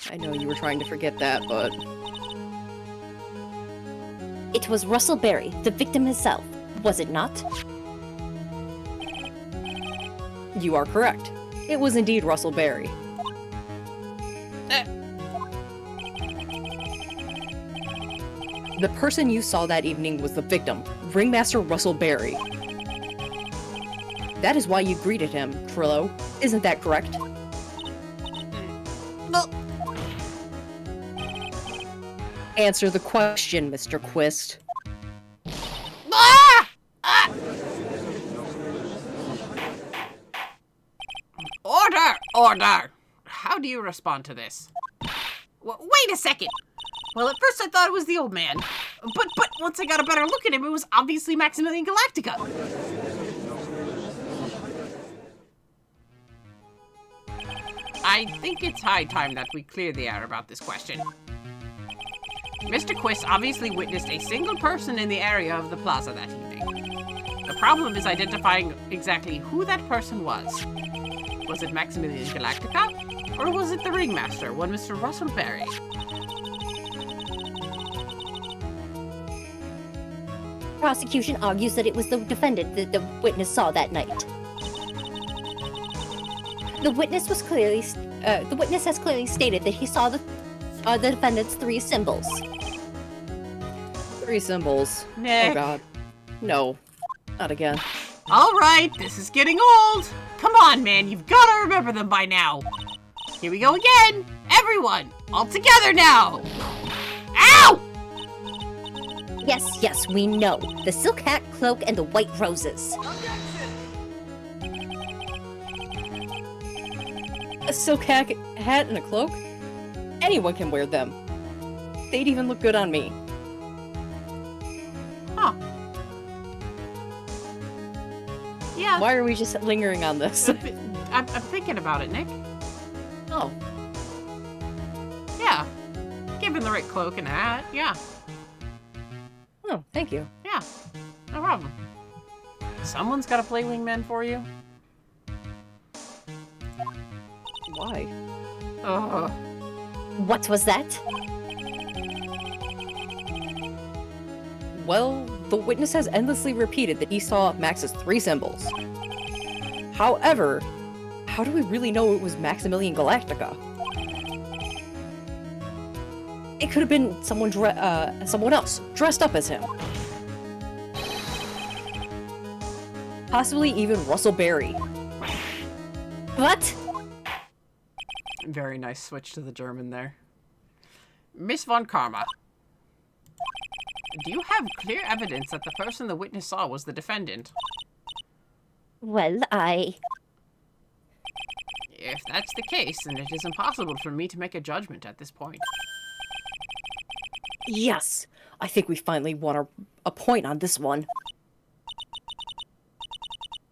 I know you were trying to forget that, but... It was Russell Berry, the victim himself, was it not? You are correct. It was indeed Russell Berry. The person you saw that evening was the victim, Ringmaster Russell Berry. That is why you greeted him, Trillo. Isn't that correct? No. Answer the question, Mr. Quist. Ah! Ah! Order! Order! How do you respond to this? Wait a second! Well, at first I thought it was the old man. But once I got a better look at him, it was obviously Maximilian Galactica. I think it's high time that we clear the air about this question. Mr. Quist obviously witnessed a single person in the area of the plaza that evening. The problem is identifying exactly who that person was. Was it Maximilian Galactica? Or was it the ringmaster, one Mr. Russell Berry? Prosecution argues that it was the defendant that the witness saw that night. The witness has clearly stated that he saw the defendant's 3 symbols. 3 symbols. Nick. Oh god. No. Not again. All right, this is getting old. Come on, man, you've got to remember them by now. Here we go again. Everyone, all together now. Ow! Yes, we know. The silk hat, cloak, and the white roses. A silk hat and a cloak? Anyone can wear them. They'd even look good on me. Huh. Yeah. Why are we just lingering on this? I'm thinking about it, Nick. Oh. Yeah. Given the right cloak and hat, yeah. Oh, thank you. Yeah. No problem. Someone's got to play wingman for you. Why? Ugh. What was that? Well, the witness has endlessly repeated that he saw Max's 3 symbols. However, how do we really know it was Maximilian Galactica? It could have been someone else, dressed up as him. Possibly even Russell Berry. What? Very nice switch to the German there. Miss Von Karma, do you have clear evidence that the person the witness saw was the defendant? Well, If that's the case, then it is impossible for me to make a judgment at this point. Yes, I think we finally won a point on this one.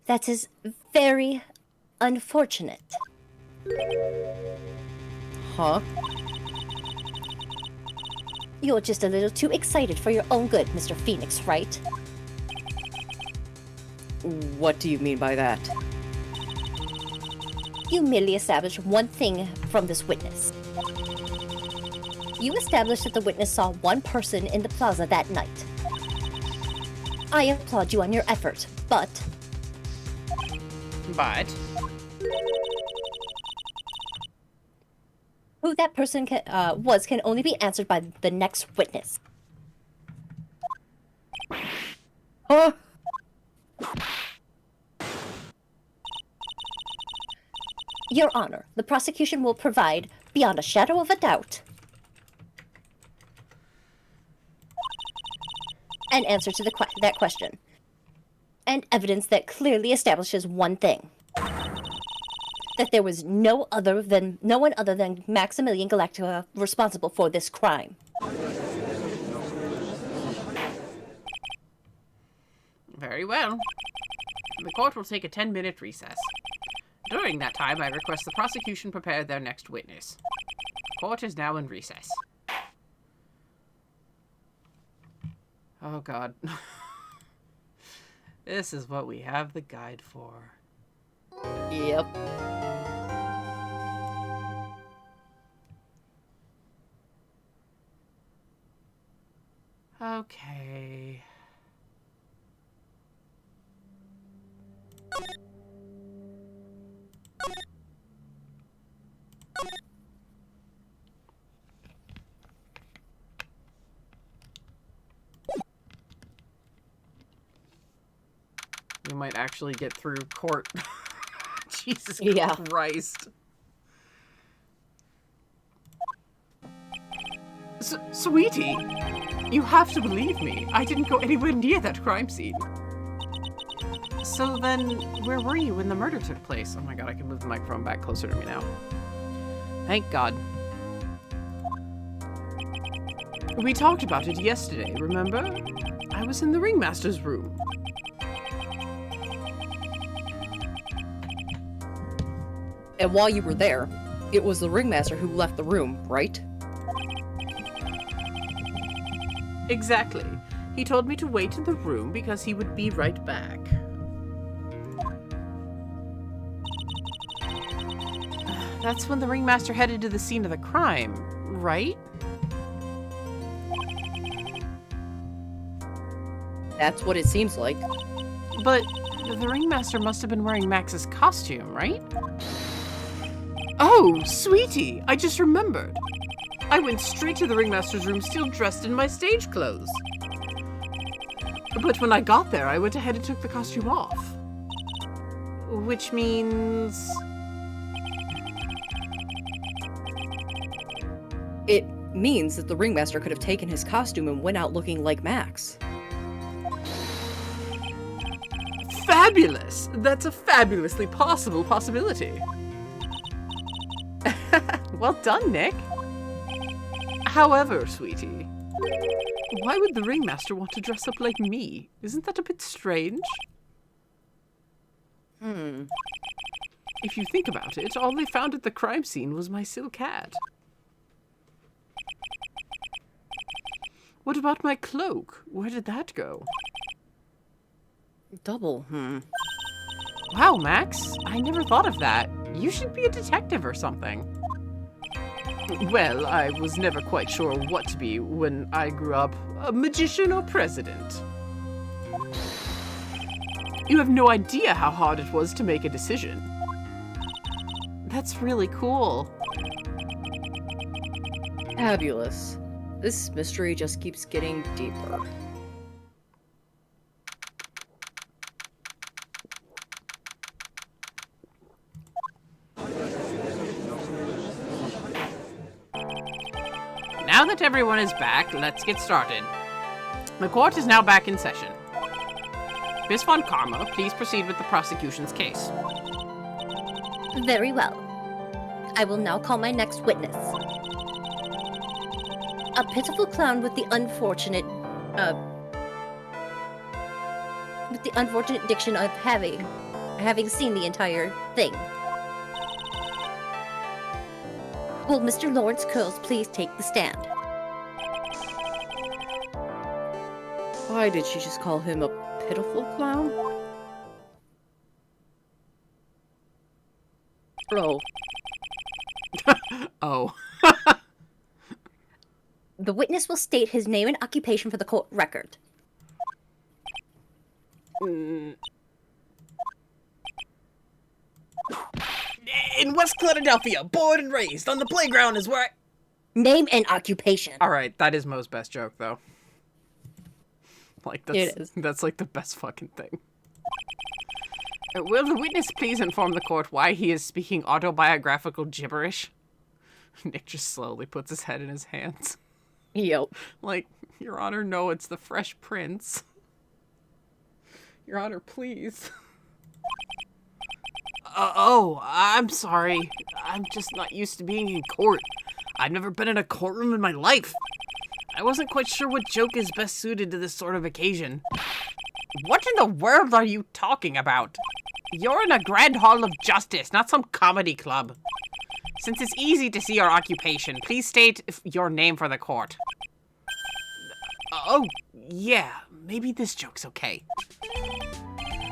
that is very unfortunate. Huh? You're just a little too excited for your own good, Mr. Phoenix, right? What do you mean by that? You merely established one thing from this witness. You established that the witness saw one person in the plaza that night. I applaud you on your effort, but... Who that person can only be answered by the next witness. Huh? Your Honor, the prosecution will provide, beyond a shadow of a doubt, an answer to that question. And evidence that clearly establishes one thing. That there was no one other than Maximilian Galactica responsible for this crime. Very well. The court will take a 10-minute recess. During that time, I request the prosecution prepare their next witness. Court is now in recess. Oh, God. This is what we have the guide for. Yep. Okay. You might actually get through court. Jesus Christ. Sweetie, you have to believe me. I didn't go anywhere near that crime scene. So then, where were you when the murder took place? Oh my god, I can move the microphone back closer to me now. Thank God. We talked about it yesterday, remember? I was in the ringmaster's room. And while you were there, it was the ringmaster who left the room, right? Exactly. He told me to wait in the room because he would be right back. That's when the ringmaster headed to the scene of the crime, right? That's what it seems like. But the ringmaster must have been wearing Max's costume, right? Oh, sweetie, I just remembered. I went straight to the ringmaster's room still dressed in my stage clothes. But when I got there, I went ahead and took the costume off. Which means... It means that the ringmaster could have taken his costume and went out looking like Max. Fabulous! That's a fabulously possible possibility. Well done, Nick. However, sweetie, why would the ringmaster want to dress up like me? Isn't that a bit strange? If you think about it, all they found at the crime scene was my silk hat. What about my cloak? Where did that go? Double, Wow, Max, I never thought of that. You should be a detective or something. Well, I was never quite sure what to be when I grew up, a magician or president. You have no idea how hard it was to make a decision. That's really cool. Fabulous. This mystery just keeps getting deeper. Now that everyone is back, let's get started. The court is now back in session. Miss Von Karma, please proceed with the prosecution's case. Very well. I will now call my next witness. A pitiful clown with the unfortunate diction of having seen the entire thing. Will Mr. Lawrence Curls please take the stand? Why did she just call him a pitiful clown? Oh. Oh. The witness will state his name and occupation for the court record. In West Philadelphia, born and raised on the playground is where I... Name and occupation. Alright, that is Mo's best joke, though. Like, It is. that's like the best fucking thing. Will the witness please inform the court why he is speaking autobiographical gibberish? Nick just slowly puts his head in his hands. Yep. Like, Your Honor, no, it's the Fresh Prince. Your Honor, please. Oh, I'm sorry. I'm just not used to being in court. I've never been in a courtroom in my life. I wasn't quite sure what joke is best suited to this sort of occasion. What in the world are you talking about? You're in a grand hall of justice, not some comedy club. Since it's easy to see your occupation, please state your name for the court. Oh, yeah, maybe this joke's okay.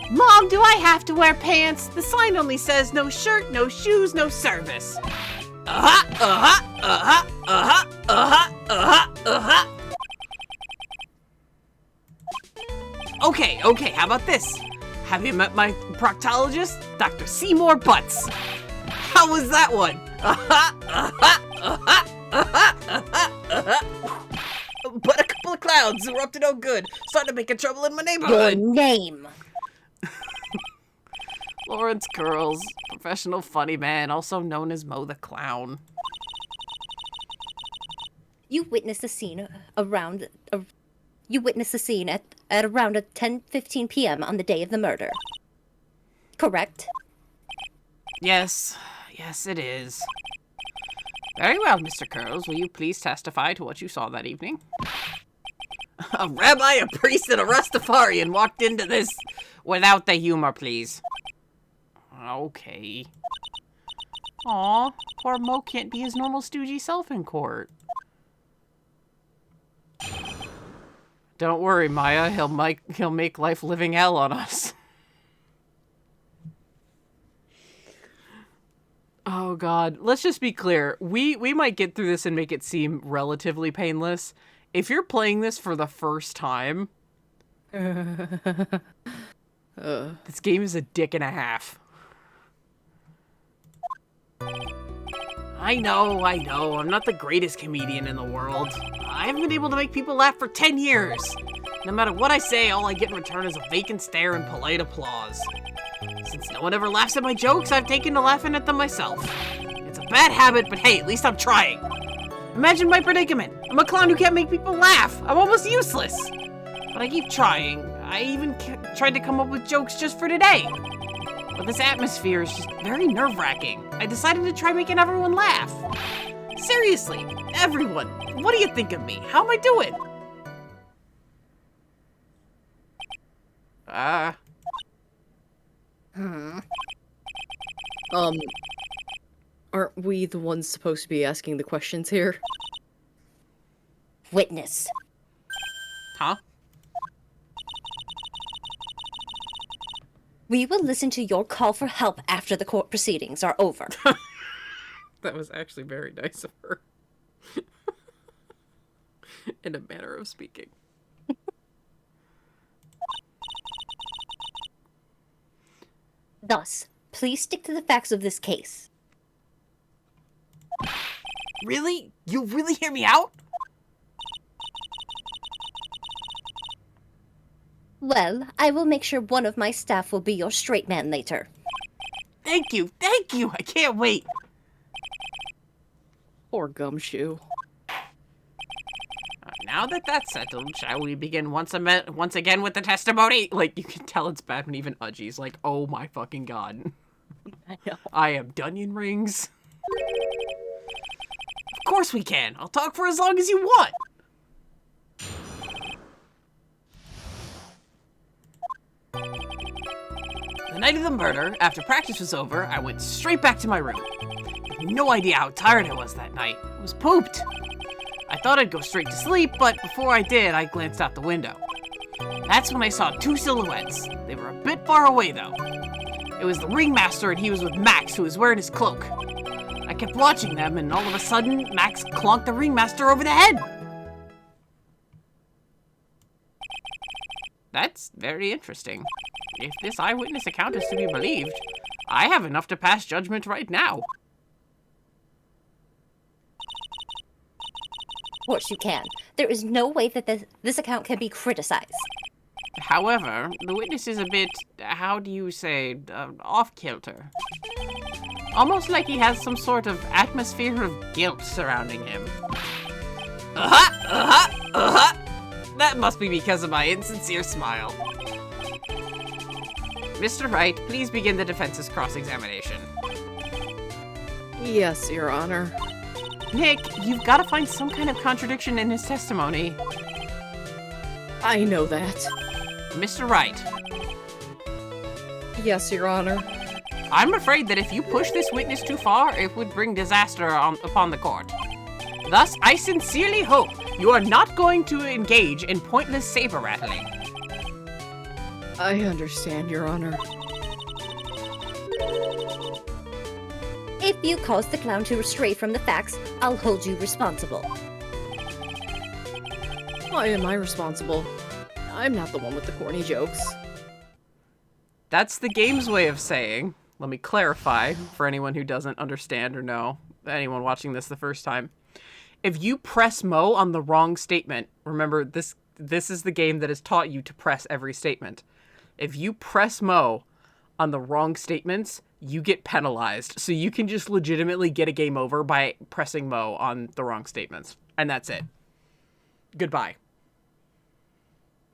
Mom, do I have to wear pants? The sign only says no shirt, no shoes, no service. Okay, how about this? Have you met my proctologist, Dr. Seymour Butts? How was that one? But a couple of clouds were up to no good, starting to make trouble in my Your neighborhood. name. Lawrence Curls, professional funny man, also known as Mo the Clown. You witnessed the scene around. You witnessed the scene at around 10:15 p.m. on the day of the murder. Correct. Yes, it is. Very well, Mr. Curls, will you please testify to what you saw that evening? A rabbi, a priest, and a Rastafarian walked into this. Without the humor, please. Okay. Aw, poor Mo can't be his normal stoogey self in court. Don't worry, Maya. He'll make life living hell on us. Oh God. Let's just be clear. We might get through this and make it seem relatively painless. If you're playing this for the first time, this game is a dick and a half. I know. I'm not the greatest comedian in the world. I haven't been able to make people laugh for 10 years. No matter what I say, all I get in return is a vacant stare and polite applause. Since no one ever laughs at my jokes, I've taken to laughing at them myself. It's a bad habit, but hey, at least I'm trying. Imagine my predicament. I'm a clown who can't make people laugh. I'm almost useless. But I keep trying. I even tried to come up with jokes just for today. But this atmosphere is just very nerve-wracking. I decided to try making everyone laugh. Seriously, everyone. What do you think of me? How am I doing? Aren't we the ones supposed to be asking the questions here? Witness. Huh? We will listen to your call for help after the court proceedings are over. That was actually very nice of her. In a manner of speaking. Thus, please stick to the facts of this case. Really? You really hear me out? Well, I will make sure one of my staff will be your straight man later. Thank you. I can't wait. Poor Gumshoe. Now that that's settled, shall we begin once again with the testimony? Like, you can tell it's bad when even Udgy's like, oh my fucking God. I know. I am Dunyan Rings. Of course we can. I'll talk for as long as you want. The night of the murder, after practice was over, I went straight back to my room. I had no idea how tired I was that night. I was pooped. I thought I'd go straight to sleep, but before I did, I glanced out the window. That's when I saw two silhouettes. They were a bit far away, though. It was the ringmaster, and he was with Max, who was wearing his cloak. I kept watching them, and all of a sudden, Max clonked the ringmaster over the head. That's very interesting. If this eyewitness account is to be believed, I have enough to pass judgment right now. Of course you can. There is no way that this account can be criticized. However, the witness is a bit, how do you say, off-kilter. Almost like he has some sort of atmosphere of guilt surrounding him. That must be because of my insincere smile. Mr. Wright, please begin the defense's cross-examination. Yes, Your Honor. Nick, you've got to find some kind of contradiction in his testimony. I know that. Mr. Wright, Yes, Your Honor. I'm afraid that if you push this witness too far, it would bring disaster upon the court. Thus, I sincerely hope you are not going to engage in pointless saber-rattling. I understand, Your Honor. If you cause the clown to stray from the facts, I'll hold you responsible. Why am I responsible? I'm not the one with the corny jokes. That's the game's way of saying, let me clarify for anyone who doesn't understand or know, anyone watching this the first time. If you press Mo on the wrong statement, remember this is the game that has taught you to press every statement. If you press Mo on the wrong statements, you get penalized. So you can just legitimately get a game over by pressing Mo on the wrong statements. And that's it. Goodbye.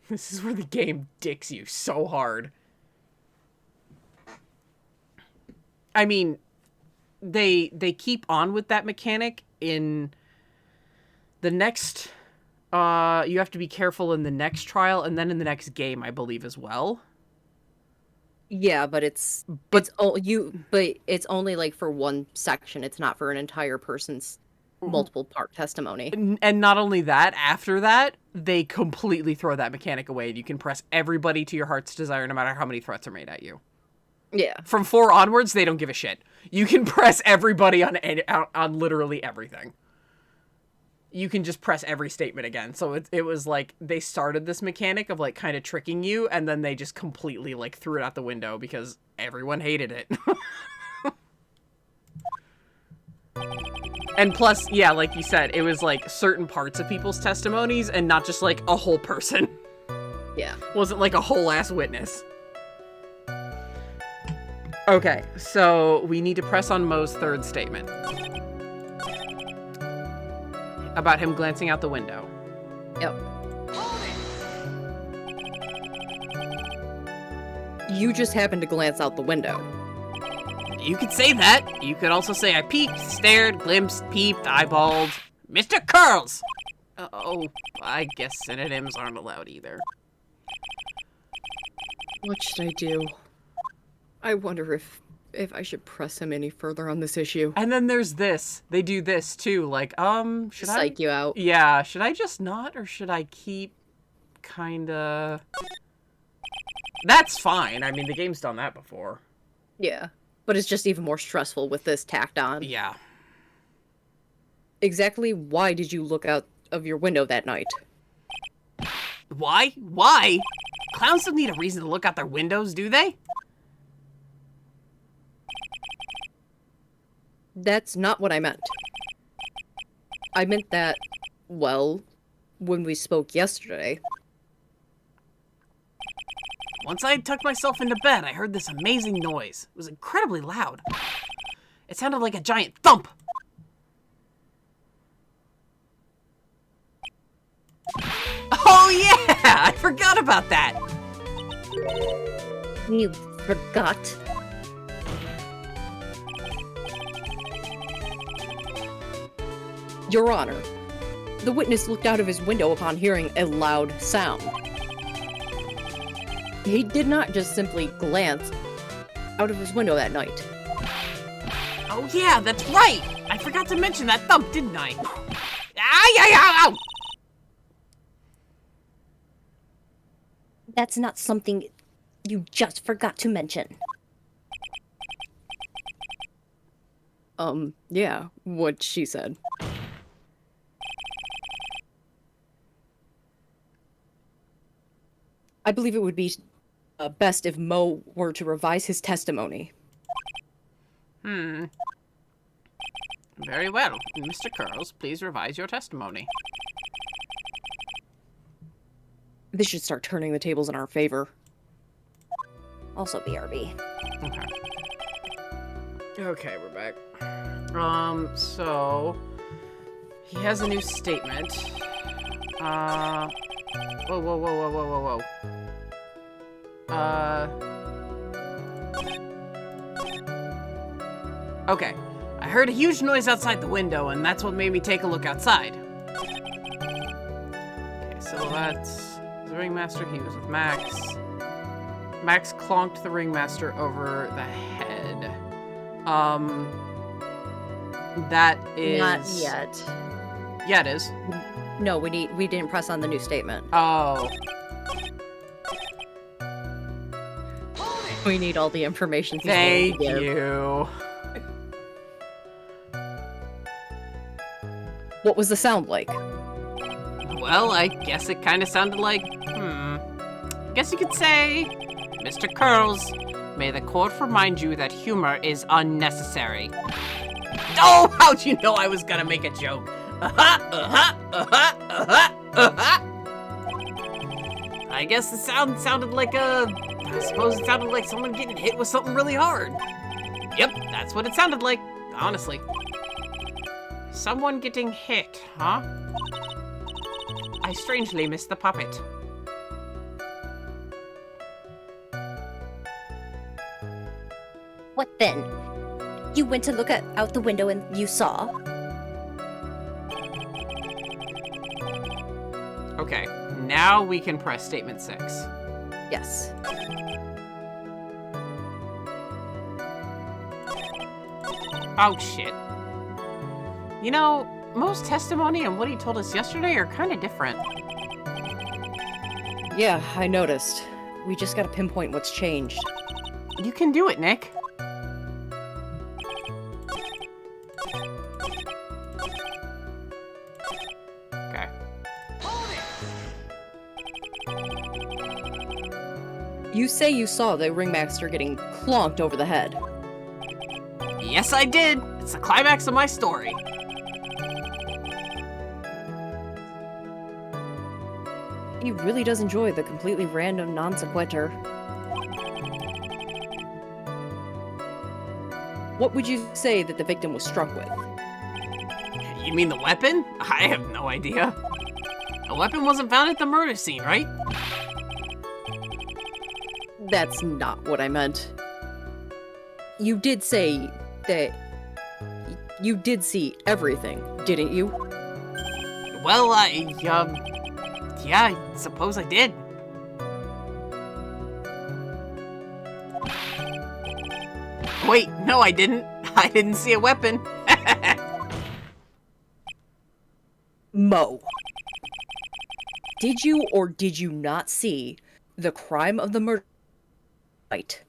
This is where the game dicks you so hard. I mean, they keep on with that mechanic in the next, you have to be careful in the next trial and then in the next game, I believe, as well. Yeah, but it's only like for one section. It's not for an entire person's multiple part testimony. And not only that, after that, they completely throw that mechanic away. You can press everybody to your heart's desire no matter how many threats are made at you. Yeah. From 4 onwards, they don't give a shit. You can press everybody on literally everything. You can just press every statement again. So it was like they started this mechanic of like kind of tricking you, and then they just completely like threw it out the window because everyone hated it. And plus, yeah, like you said, it was like certain parts of people's testimonies and not just like a whole person. Yeah. Wasn't like a whole ass witness. Okay, so we need to press on Mo's third statement. About him glancing out the window. Yep. You just happened to glance out the window. You could say that. You could also say I peeked, stared, glimpsed, peeped, eyeballed. Mr. Curls! Oh, I guess synonyms aren't allowed either. What should I do? I wonder if I should press him any further on this issue. And then there's this. They do this too. Like, should I psych you out? Yeah, should I just not, or should I keep kinda... That's fine. I mean, the game's done that before. Yeah. But it's just even more stressful with this tacked on. Yeah. Exactly why did you look out of your window that night? Why? Why? Clowns don't need a reason to look out their windows, do they? That's not what I meant. I meant that, well, when we spoke yesterday... Once I had tucked myself into bed, I heard this amazing noise. It was incredibly loud. It sounded like a giant thump. Oh yeah! I forgot about that! You forgot? Your Honor, the witness looked out of his window upon hearing a loud sound. He did not just simply glance out of his window that night. Oh yeah, that's right! I forgot to mention that thump, didn't I? Ow! That's not something you just forgot to mention. Yeah, what she said. I believe it would be best if Mo were to revise his testimony. Very well. Mr. Curls, please revise your testimony. This should start turning the tables in our favor. Also BRB. Okay. Okay, we're back. So he has a new statement. Whoa, whoa, whoa, whoa, whoa, whoa, whoa. Okay. I heard a huge noise outside the window, and that's what made me take a look outside. Okay, silhouettes. The ringmaster, he was with Max. Max clonked the ringmaster over the head. That is... Not yet. Yeah, it is. No, we didn't press on the new statement. Oh. We need all the information. Thank you. What was the sound like? Well, I guess it kind of sounded like, guess you could say, Mr. Curls, may the court remind you that humor is unnecessary. Oh, how'd you know I was gonna make a joke? I guess the sound sounded like I suppose it sounded like someone getting hit with something really hard. Yep, that's what it sounded like, honestly. Someone getting hit, huh? I strangely missed the puppet. What then? You went to look out the window and you saw? Okay, now we can press statement 6. Yes. Oh, shit. You know, Mo's testimony and what he told us yesterday are kind of different. Yeah, I noticed. We just gotta pinpoint what's changed. You can do it, Nick. Okay. You say you saw the ringmaster getting clonked over the head. Yes, I did. It's the climax of my story. He really does enjoy the completely random non sequitur. What would you say that the victim was struck with? You mean the weapon? I have no idea. A weapon wasn't found at the murder scene, right? That's not what I meant. You did say that you did see everything, didn't you? Well, yeah, I suppose I did. Wait, no, I didn't. I didn't see a weapon. Mo. Did you or did you not see the crime of the murder? Right.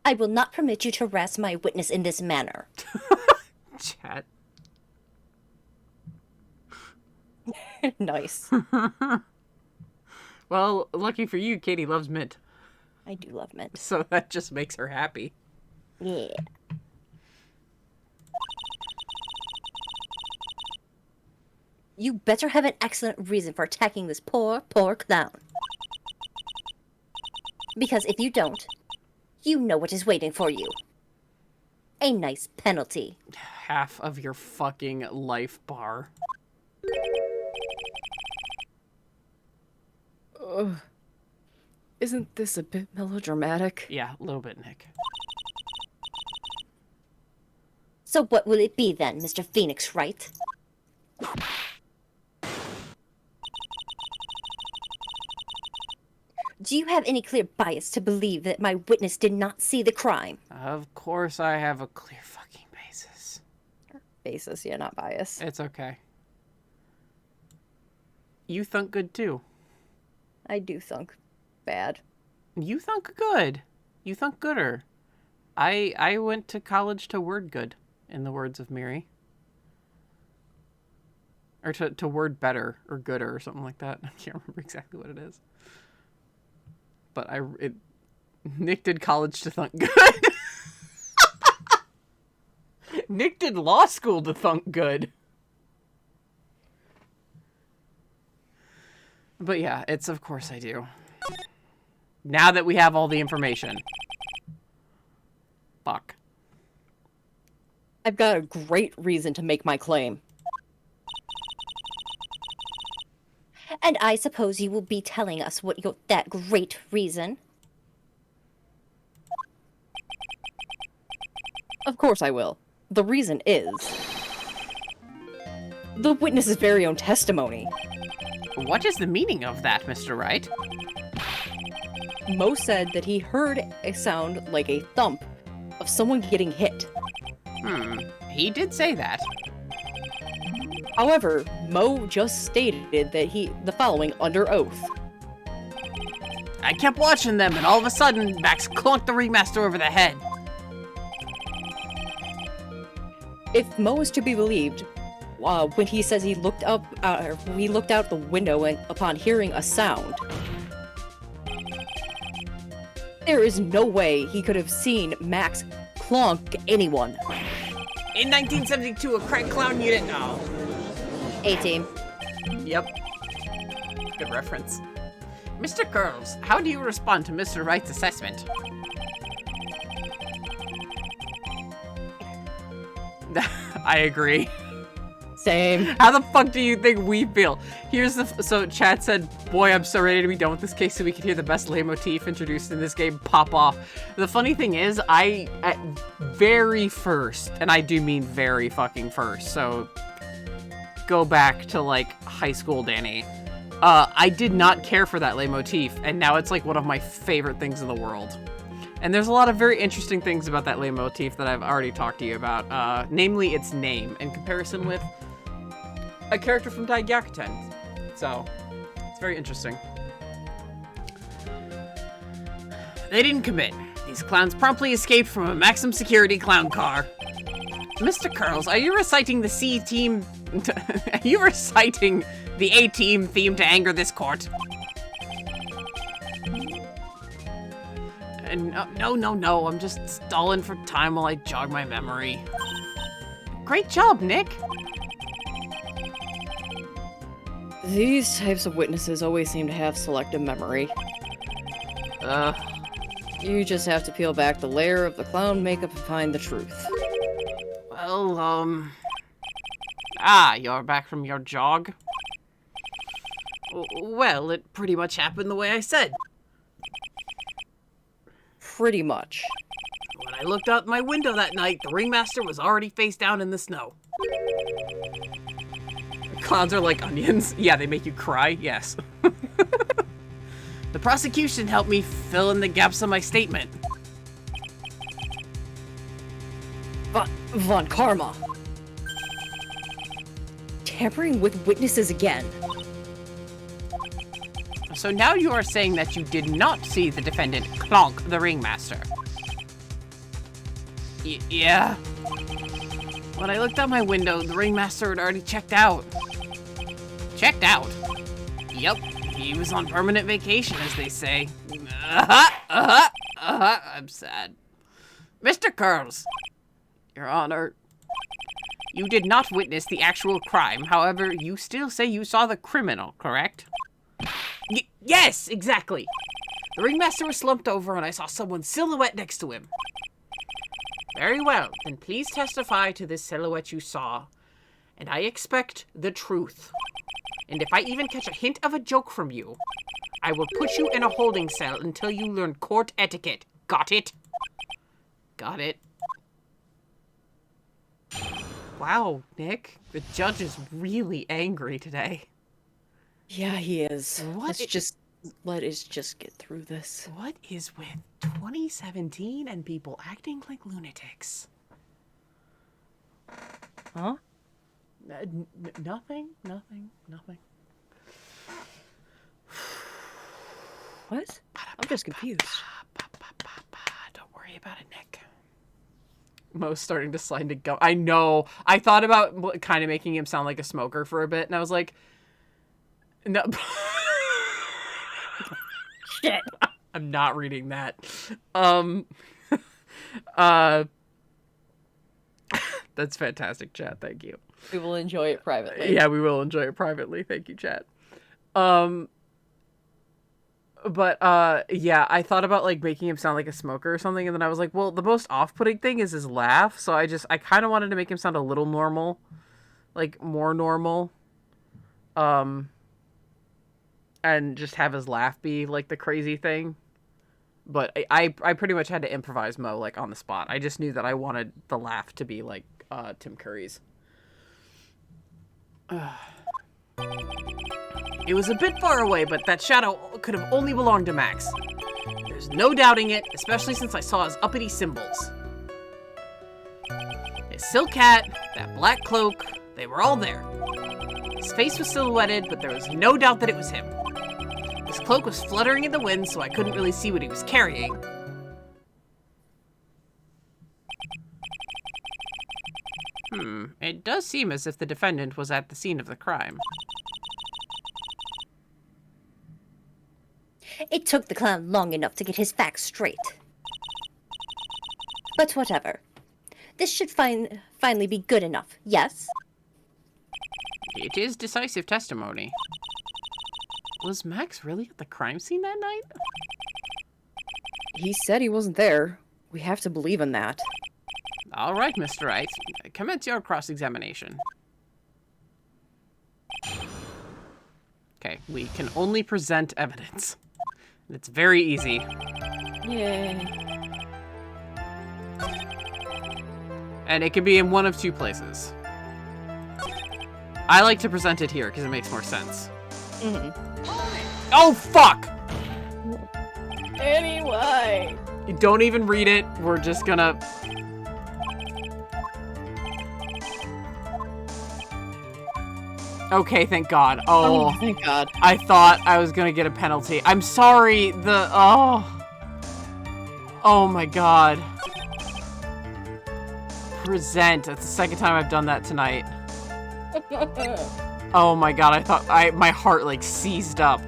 I will not permit you to harass my witness in this manner. Chat. Nice. Well, lucky for you, Katie loves mint. I do love mint. So that just makes her happy. Yeah. You better have an excellent reason for attacking this poor clown. Because if you don't, you know what is waiting for you. A nice penalty. Half of your fucking life bar. Ugh. Isn't this a bit melodramatic? Yeah, a little bit, Nick. So what will it be then, Mr. Phoenix Wright? Do you have any clear bias to believe that my witness did not see the crime? Of course I have a clear fucking basis. Basis, yeah, not bias. It's okay. You thunk good too. I do thunk bad. You thunk good. You thunk gooder. I went to college to word good, in the words of Miri. Or to word better, or gooder, or something like that. I can't remember exactly what it is. But Nick did college to thunk good. Nick did law school to thunk good. But yeah, it's of course I do. Now that we have all the information. Fuck. I've got a great reason to make my claim. And I suppose you will be telling us that great reason. Of course I will. The reason is... the witness's very own testimony. What is the meaning of that, Mr. Wright? Mo said that he heard a sound like a thump of someone getting hit. He did say that. However, Mo just stated that the following under oath. I kept watching them, and all of a sudden, Max clunked the ringmaster over the head. If Mo is to be believed, when he says he looked out the window and upon hearing a sound, there is no way he could have seen Max clonk anyone. In 1972, a crack clown unit. No. A-team. Yep. Good reference. Mr. Curls, how do you respond to Mr. Wright's assessment? I agree. Same. How the fuck do you think we feel? So chat said, boy, I'm so ready to be done with this case so we can hear the best leitmotif introduced in this game pop off. The funny thing is, at very first, and I do mean very fucking first, so go back to like high school Danny, I did not care for that leitmotif, and now it's like one of my favorite things in the world. And there's a lot of very interesting things about that leitmotif that I've already talked to you about, namely its name in comparison with a character from Daigyakuten. So, it's very interesting. They didn't commit. These clowns promptly escaped from a maximum security clown car. Mr. Curls, are you reciting the C-team... are you reciting the A-team theme to anger this court? No, I'm just stalling for time while I jog my memory. Great job, Nick! These types of witnesses always seem to have selective memory. You just have to peel back the layer of the clown makeup and find the truth. Well, you're back from your jog? Well, it pretty much happened the way I said. Pretty much. When I looked out my window that night, the ringmaster was already face down in the snow. Clowns are like onions. Yeah, they make you cry. Yes. The prosecution helped me fill in the gaps of my statement. Von Karma. Tampering with witnesses again. So now you are saying that you did not see the defendant clonk the ringmaster. Yeah. When I looked out my window, the ringmaster had already checked out. Checked out? Yep. He was on permanent vacation, as they say. I'm sad. Mr. Curls, Your Honor, you did not witness the actual crime. However, you still say you saw the criminal, correct? Yes, exactly. The ringmaster was slumped over and I saw someone's silhouette next to him. Very well, then please testify to this silhouette you saw. And I expect the truth. And if I even catch a hint of a joke from you, I will put you in a holding cell until you learn court etiquette. Got it? Got it. Wow, Nick, the judge is really angry today. Yeah, he is. Let us just get through this. What is with 2017 and people acting like lunatics? Huh? Nothing. What? I'm just confused. Don't worry about it, Nick. Mo's starting to slide into gum. I know. I thought about kind of making him sound like a smoker for a bit, and I was like, no. Shit. I'm not reading that. That's fantastic, chat. Thank you. We will enjoy it privately. Yeah, we will enjoy it privately. Thank you, chat. But yeah, I thought about like making him sound like a smoker or something, and then I was like, well, the most off-putting thing is his laugh, so I kind of wanted to make him sound a little normal, like more normal, and just have his laugh be like the crazy thing. But I pretty much had to improvise Mo like on the spot. I just knew that I wanted the laugh to be like Tim Curry's. It was a bit far away, but that shadow could have only belonged to Max. There's no doubting it, especially since I saw his uppity symbols. His silk hat, that black cloak, they were all there. His face was silhouetted, but there was no doubt that it was him. His cloak was fluttering in the wind, so I couldn't really see what he was carrying. It does seem as if the defendant was at the scene of the crime. It took the clown long enough to get his facts straight. But whatever. This should finally be good enough, yes? It is decisive testimony. Was Max really at the crime scene that night? He said he wasn't there. We have to believe in that. All right, Mr. Wright. Commence your cross-examination. Okay, we can only present evidence. It's very easy. Yay. And it can be in one of two places. I like to present it here because it makes more sense. Oh, fuck! Anyway. You don't even read it. We're just gonna... Okay, thank God. Oh, thank God. I thought I was gonna get a penalty. I'm sorry. Oh my God. Present. That's the second time I've done that tonight. Oh my God. I thought my heart like seized up.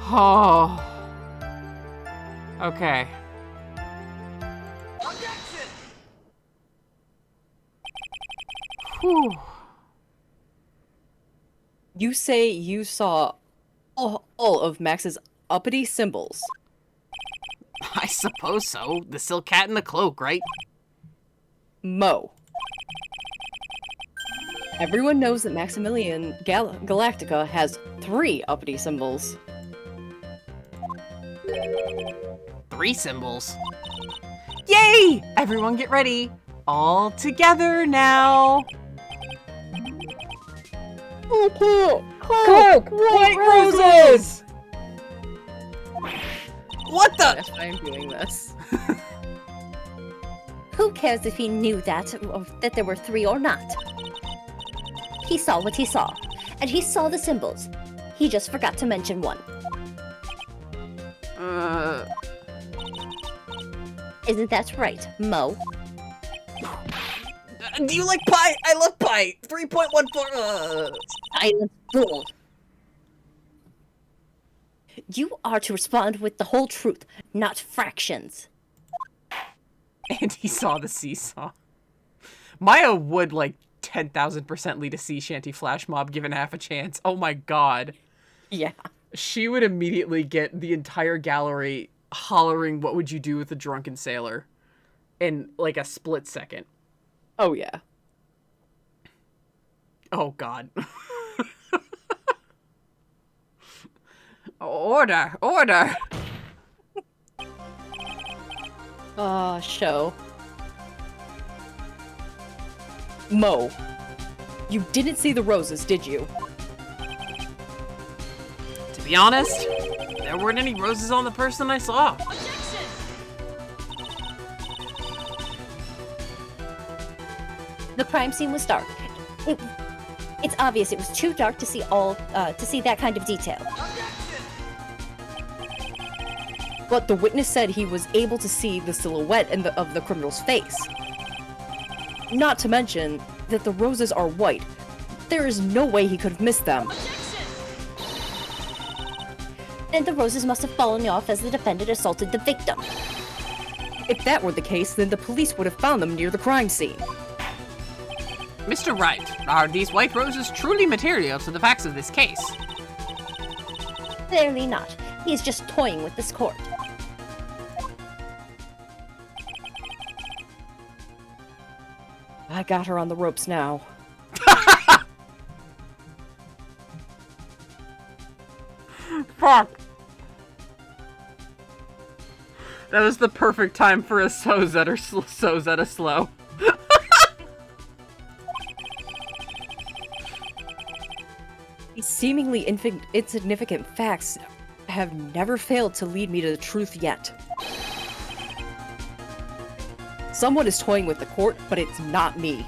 Oh. Okay. Whew. You say you saw all of Max's uppity symbols. I suppose so. The silk hat and the cloak, right? Mo. Everyone knows that Maximilian Galactica has 3 uppity symbols. 3 symbols. Yay! Everyone get ready. All together now. Cloak! White roses! What the? That's why I'm doing this. Who cares if he knew that there were 3 or not? He saw what he saw, and he saw the symbols. He just forgot to mention one. Isn't that right, Mo? Do you like pie? I love pie. 3.14. Silent fool. You are to respond with the whole truth, not fractions. And he saw the seesaw. Maya would like 10,000% lead a sea shanty flash mob given half a chance. Oh my God. Yeah. She would immediately get the entire gallery hollering, "What would you do with a drunken sailor?" in like a split second. Oh yeah. Oh God. Order! Order! Show. Mo. You didn't see the roses, did you? To be honest, there weren't any roses on the person I saw. The crime scene was dark. It's obvious it was too dark to see that kind of detail. But the witness said he was able to see the silhouette of the criminal's face. Not to mention that the roses are white. There is no way he could have missed them. And the roses must have fallen off as the defendant assaulted the victim. If that were the case, then the police would have found them near the crime scene. Mr. Wright, are these white roses truly material to the facts of this case? Clearly not. He is just toying with this court. I got her on the ropes now. Fuck. That was the perfect time for a Sozetta slow. These seemingly insignificant facts have never failed to lead me to the truth yet. Someone is toying with the court, but it's not me.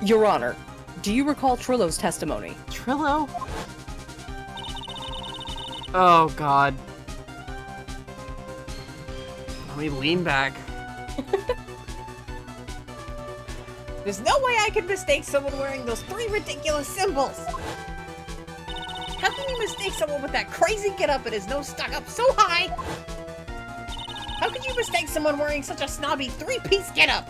Your Honor, do you recall Trillo's testimony? Trillo? Oh, God. Let me lean back. There's no way I could mistake someone wearing those 3 ridiculous symbols! How can you mistake someone with that crazy getup and his nose stuck up so high? How could you mistake someone wearing such a snobby 3-piece getup?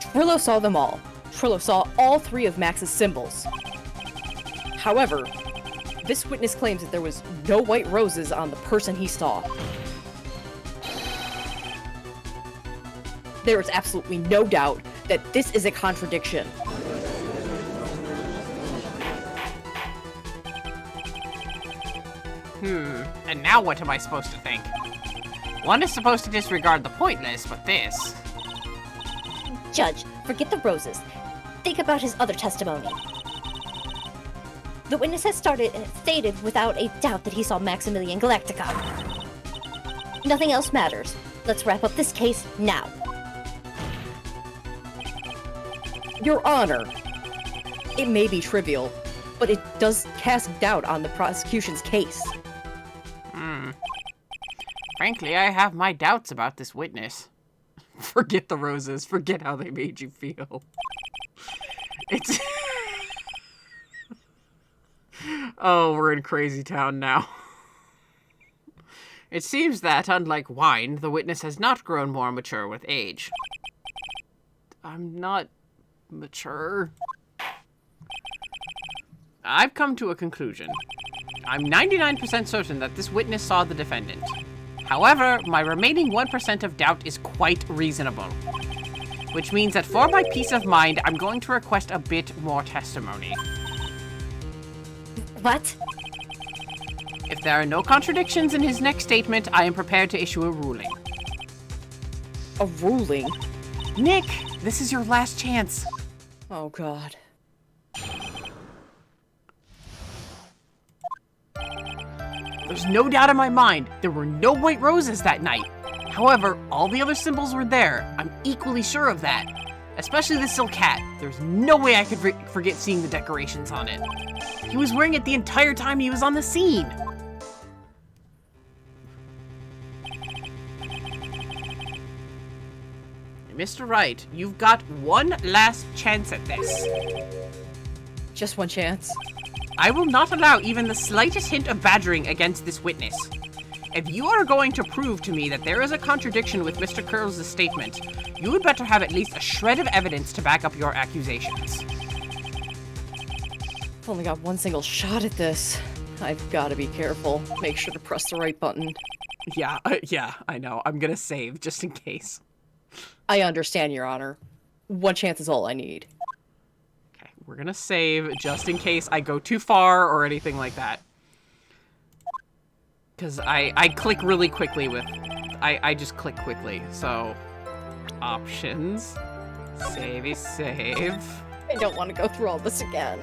Trillo saw them all. Trillo saw all 3 of Max's symbols. However, this witness claims that there was no white roses on the person he saw. There is absolutely no doubt that this is a contradiction. And now what am I supposed to think? One is supposed to disregard the pointless, but this... Judge, forget the roses. Think about his other testimony. The witness has stated without a doubt that he saw Maximilian Galactica. Nothing else matters. Let's wrap up this case now. Your Honor, it may be trivial, but it does cast doubt on the prosecution's case. Frankly, I have my doubts about this witness. Forget the roses. Forget how they made you feel. It's... Oh, we're in Crazy Town now. It seems that, unlike wine, the witness has not grown more mature with age. I'm not mature. I've come to a conclusion. I'm 99% certain that this witness saw the defendant. However, my remaining 1% of doubt is quite reasonable. Which means that for my peace of mind, I'm going to request a bit more testimony. What? If there are no contradictions in his next statement, I am prepared to issue a ruling. A ruling? Nick, this is your last chance. Oh, God. There's no doubt in my mind, there were no white roses that night. However, all the other symbols were there. I'm equally sure of that. Especially the silk hat. There's no way I could forget seeing the decorations on it. He was wearing it the entire time he was on the scene. Mr. Wright, you've got one last chance at this. Just one chance. I will not allow even the slightest hint of badgering against this witness. If you are going to prove to me that there is a contradiction with Mr. Curls' statement, you would better have at least a shred of evidence to back up your accusations. I've only got one single shot at this. I've got to be careful. Make sure to press the right button. Yeah, I know. I'm gonna save, just in case. I understand, Your Honor. One chance is all I need. Okay, we're gonna save, just in case I go too far or anything like that. Because I click really quickly with... I just click quickly, so... Options. Savey save. I don't want to go through all this again.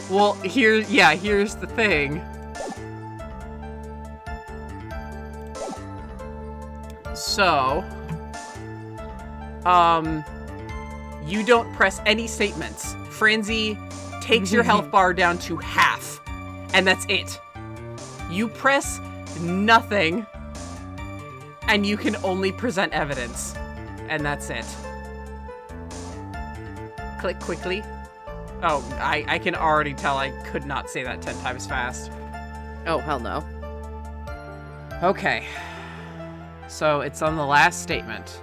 Well, here's the thing. So... you don't press any statements. Franzi takes your health bar down to half, and that's it. You press nothing, and you can only present evidence, and that's it. Click quickly. Oh, I can already tell I could not say that 10 times fast. Oh, hell no. Okay. So it's on the last statement.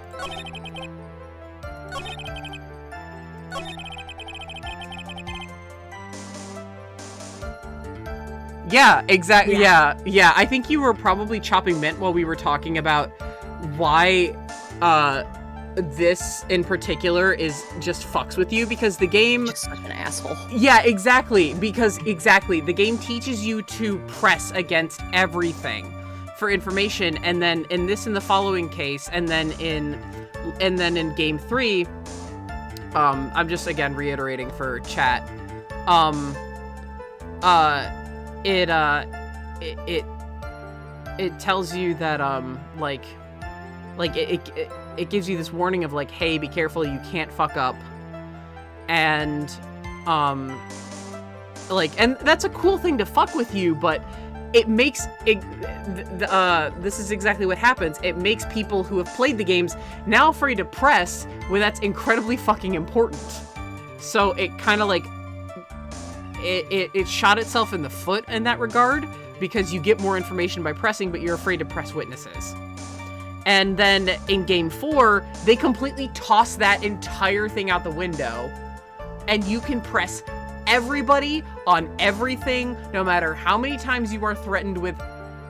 Yeah, exactly. Yeah. I think you were probably chopping mint while we were talking about why this in particular is just fucks with you, because the game... Just such an asshole. Yeah, exactly. Because, the game teaches you to press against everything for information, and then in the following case, and then in game 3, I'm just, again, reiterating for chat, it tells you that, it gives you this warning of, like, hey, be careful, you can't fuck up. And, and that's a cool thing to fuck with you, but it makes, this is exactly what happens. It makes people who have played the games now afraid to press when that's incredibly fucking important. So it kind of, like, it shot itself in the foot in that regard, because you get more information by pressing, but you're afraid to press witnesses. And then in game 4, they completely toss that entire thing out the window, and you can press everybody on everything, no matter how many times you are threatened with,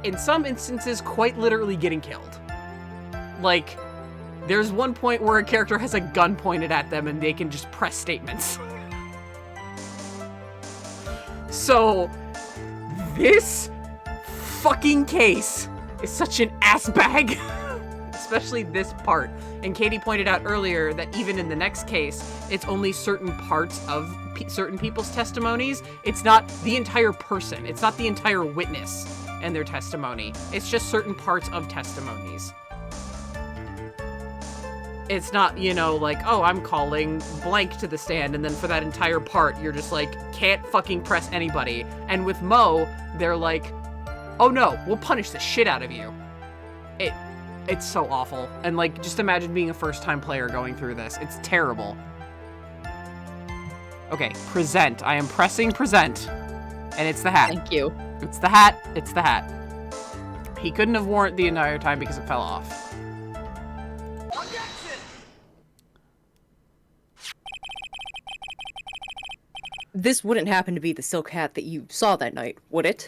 in some instances, quite literally getting killed. Like, there's one point where a character has a gun pointed at them and they can just press statements. So, this fucking case is such an ass bag. Especially this part. And Katie pointed out earlier that even in the next case, it's only certain parts of certain people's testimonies. It's not the entire person. It's not the entire witness and their testimony. It's just certain parts of testimonies. It's not, you know, like, oh, I'm calling blank to the stand, and then for that entire part, you're just like, can't fucking press anybody. And with Mo, they're like, oh no, we'll punish the shit out of you. It's so awful. And, like, just imagine being a first-time player going through this. It's terrible. Okay, present. I am pressing present. And it's the hat. Thank you. It's the hat. It's the hat. He couldn't have worn it the entire time because it fell off. This wouldn't happen to be the silk hat that you saw that night, would it?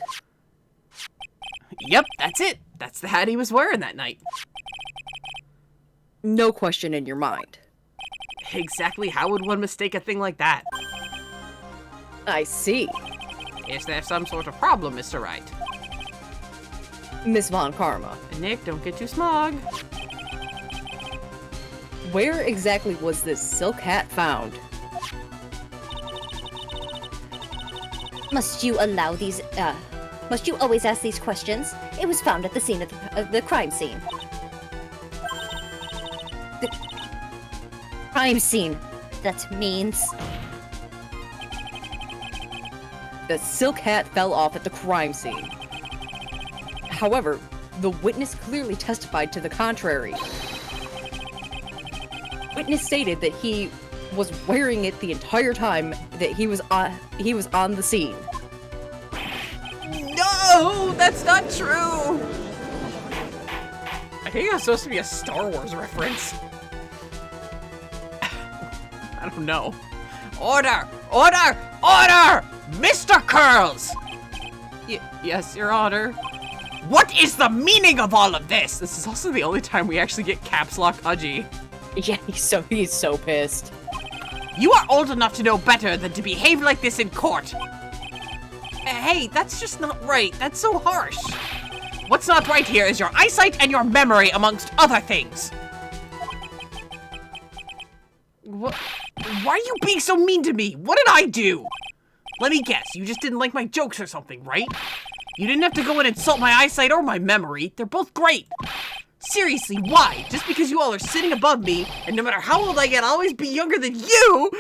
Yep, that's it. That's the hat he was wearing that night. No question in your mind. Exactly how would one mistake a thing like that? I see. Is there some sort of problem, Mr. Wright? Miss Von Karma. Nick, don't get too smug. Where exactly was this silk hat found? Must you always ask these questions? It was found at the scene of the crime scene. The crime scene. That means... The silk hat fell off at the crime scene. However, the witness clearly testified to the contrary. Witness stated that he was wearing it the entire time that he was on the scene. No, that's not true. I think that's supposed to be a Star Wars reference. I don't know. Order! Order! Order! Mr. Curls! Yes, Your Honor. What is the meaning of all of this? This is also the only time we actually get Caps Lock Udgy. Yeah, he's so pissed. You are old enough to know better than to behave like this in court. Hey, that's just not right. That's so harsh. What's not right here is your eyesight and your memory, amongst other things. What? Why are you being so mean to me? What did I do? Let me guess, you just didn't like my jokes or something, right? You didn't have to go and insult my eyesight or my memory. They're both great. Seriously, why? Just because you all are sitting above me, and no matter how old I get, I'll always be younger than you?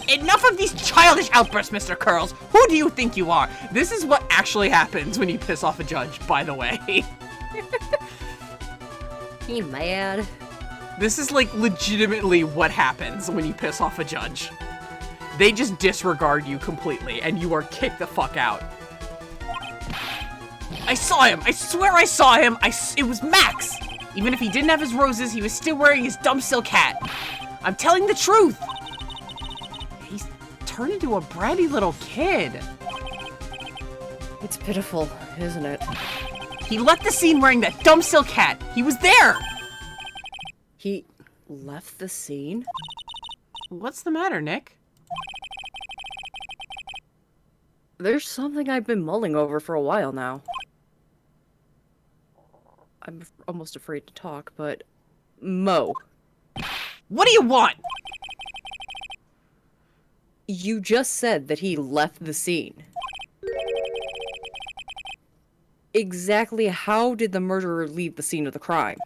Enough of these childish outbursts, Mr. Curls. Who do you think you are? This is what actually happens when you piss off a judge, by the way. You mad? This is, like, legitimately what happens when you piss off a judge. They just disregard you completely, and you are kicked the fuck out. I saw him. I swear I saw him. It was Max. Even if he didn't have his roses, he was still wearing his dumb silk hat. I'm telling the truth. He's turned into a bratty little kid. It's pitiful, isn't it? He left the scene wearing that dumb silk hat. He was there. He left the scene? What's the matter, Nick? There's something I've been mulling over for a while now. I'm almost afraid to talk, but... Mo. What do you want? You just said that he left the scene. Exactly how did the murderer leave the scene of the crime?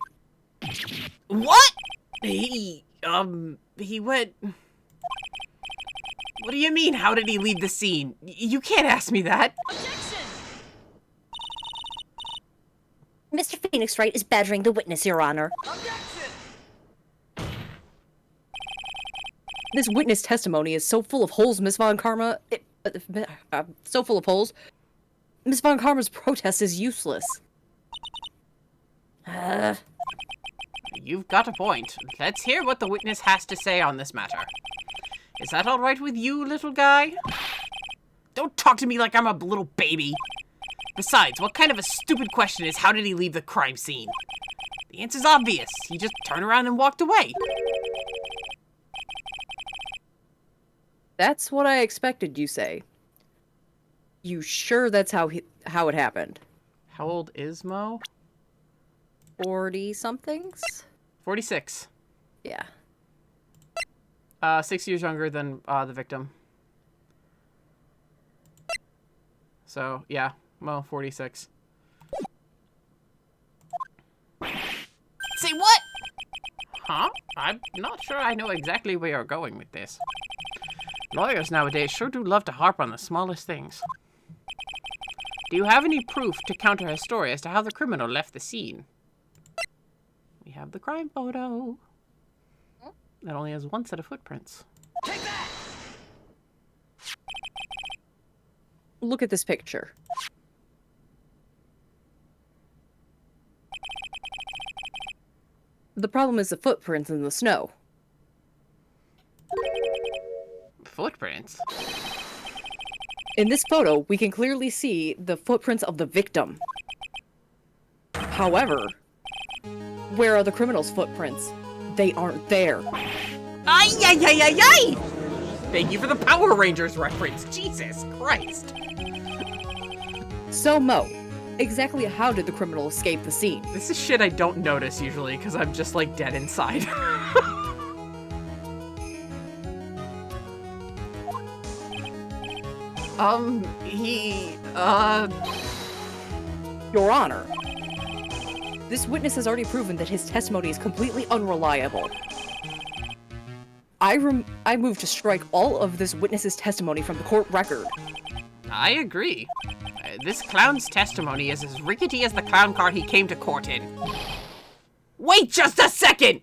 What? He went... What do you mean, how did he leave the scene? You can't ask me that. Mr. Phoenix Wright is badgering the witness, Your Honor. This witness testimony is so full of holes, Miss Von Karma. So full of holes. Miss Von Karma's protest is useless. You've got a point. Let's hear what the witness has to say on this matter. Is that all right with you, little guy? Don't talk to me like I'm a little baby. Besides, what kind of a stupid question is how did he leave the crime scene? The answer's obvious. He just turned around and walked away. That's what I expected you say. You sure that's how it happened? How old is Mo? 40-somethings? 46. Yeah. 6 years younger than the victim. So, yeah. Mo, 46. Say what? Huh? I'm not sure I know exactly where you're going with this. Lawyers nowadays sure do love to harp on the smallest things. Do you have any proof to counter her story as to how the criminal left the scene? We have the crime photo. That only has one set of footprints. Take that! Look at this picture. The problem is the footprints in the snow. Footprints? In this photo, we can clearly see the footprints of the victim. However, where are the criminal's footprints? They aren't there. Ay, ay, ay, ay, ay! Thank you for the Power Rangers reference. Jesus Christ. So, Mo, exactly how did the criminal escape the scene? This is shit I don't notice usually because I'm just like dead inside. Your Honor, this witness has already proven that his testimony is completely unreliable. I move to strike all of this witness's testimony from the court record. I agree. This clown's testimony is as rickety as the clown car he came to court in. Wait just a second!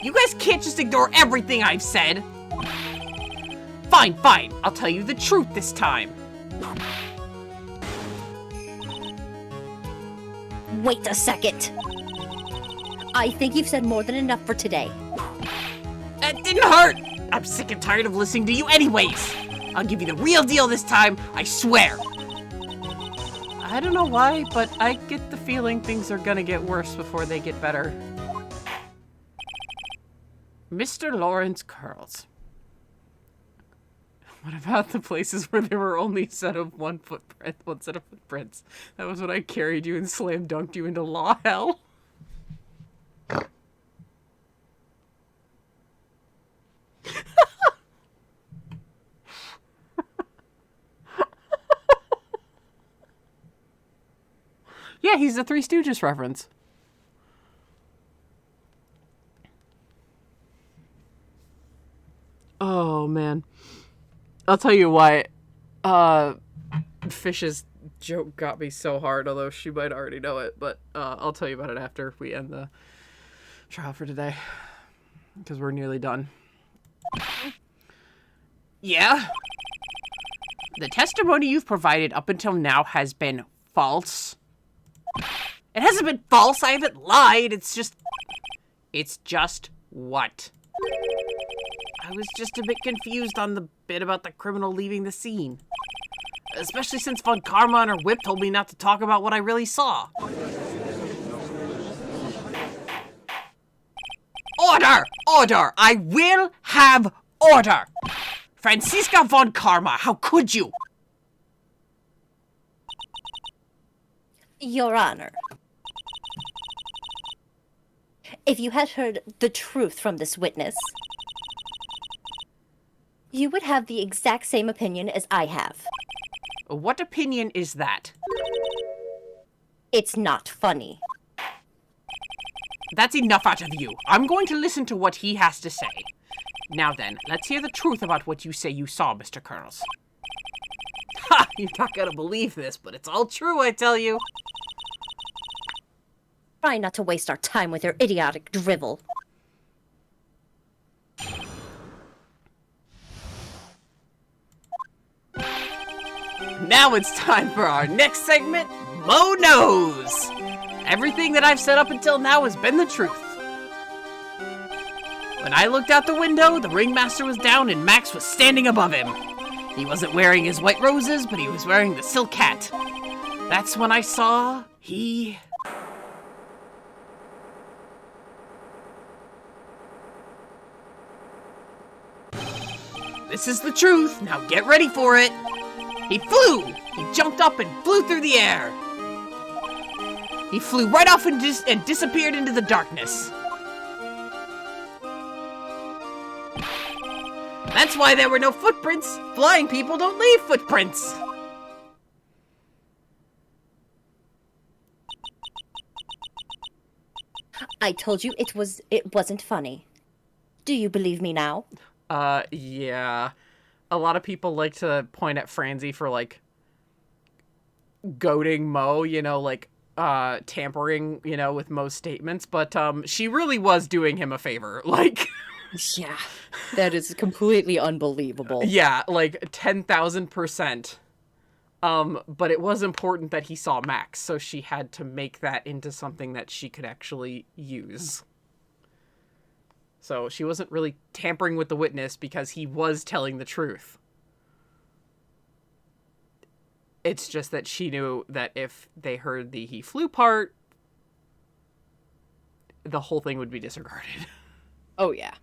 You guys can't just ignore everything I've said. Fine, fine. I'll tell you the truth this time. Wait a second. I think you've said more than enough for today. That didn't hurt! I'm sick and tired of listening to you anyways. I'll give you the real deal this time, I swear. I don't know why, but I get the feeling things are gonna get worse before they get better. Mr. Lawrence Curls. What about the places where there were only a set of one set of footprints? That was when I carried you and slam dunked you into law hell. Yeah, he's a Three Stooges reference. Oh, man. I'll tell you why. Fish's joke got me so hard, although she might already know it, but I'll tell you about it after we end the trial for today. Because we're nearly done. Yeah? The testimony you've provided up until now has been false. It hasn't been false, I haven't lied, it's just... It's just what? I was just a bit confused on the bit about the criminal leaving the scene. Especially since Von Karma and her whip told me not to talk about what I really saw. Order! Order! I will have order! Franziska Von Karma, how could you? Your Honor, if you had heard the truth from this witness, you would have the exact same opinion as I have. What opinion is that? It's not funny. That's enough out of you. I'm going to listen to what he has to say. Now then, let's hear the truth about what you say you saw, Mr. Kernels. Ha! You're not gonna believe this, but it's all true, I tell you. Try not to waste our time with your idiotic drivel. Now it's time for our next segment, Mo Knows! Everything that I've said up until now has been the truth. When I looked out the window, the ringmaster was down and Max was standing above him. He wasn't wearing his white roses, but he was wearing the silk hat. That's when I saw he... This is the truth, now get ready for it. He flew! He jumped up and flew through the air. He flew right off and disappeared into the darkness. That's why there were no footprints. Flying people don't leave footprints. I told you it wasn't funny. Do you believe me now? Yeah. A lot of people like to point at Franzi for, like, goading Mo, you know, like, tampering, you know, with Mo's statements, but, she really was doing him a favor, like... Yeah, that is completely unbelievable. Yeah, like, 10,000%. But it was important that he saw Max, so she had to make that into something that she could actually use. So she wasn't really tampering with the witness because he was telling the truth. It's just that she knew that if they heard the he flew part, the whole thing would be disregarded. Oh, yeah.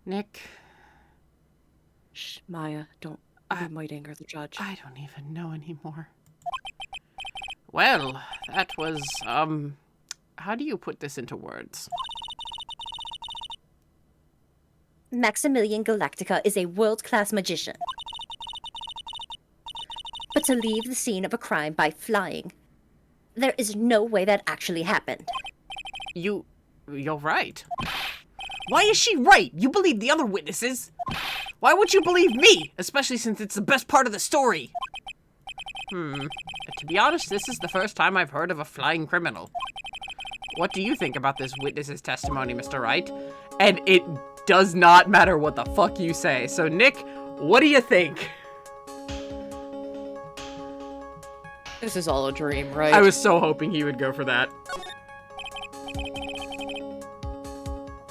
Nick. Shh, Maya, don't. I might anger the judge. I don't even know anymore. Well, that was, how do you put this into words? Maximilian Galactica is a world-class magician. But to leave the scene of a crime by flying, there is no way that actually happened. You're right. Why is she right? You believe the other witnesses. Why would you believe me? Especially since it's the best part of the story. To be honest, this is the first time I've heard of a flying criminal. What do you think about this witness's testimony, Mr. Wright? And it does not matter what the fuck you say. So, Nick, what do you think? This is all a dream, right? I was so hoping he would go for that.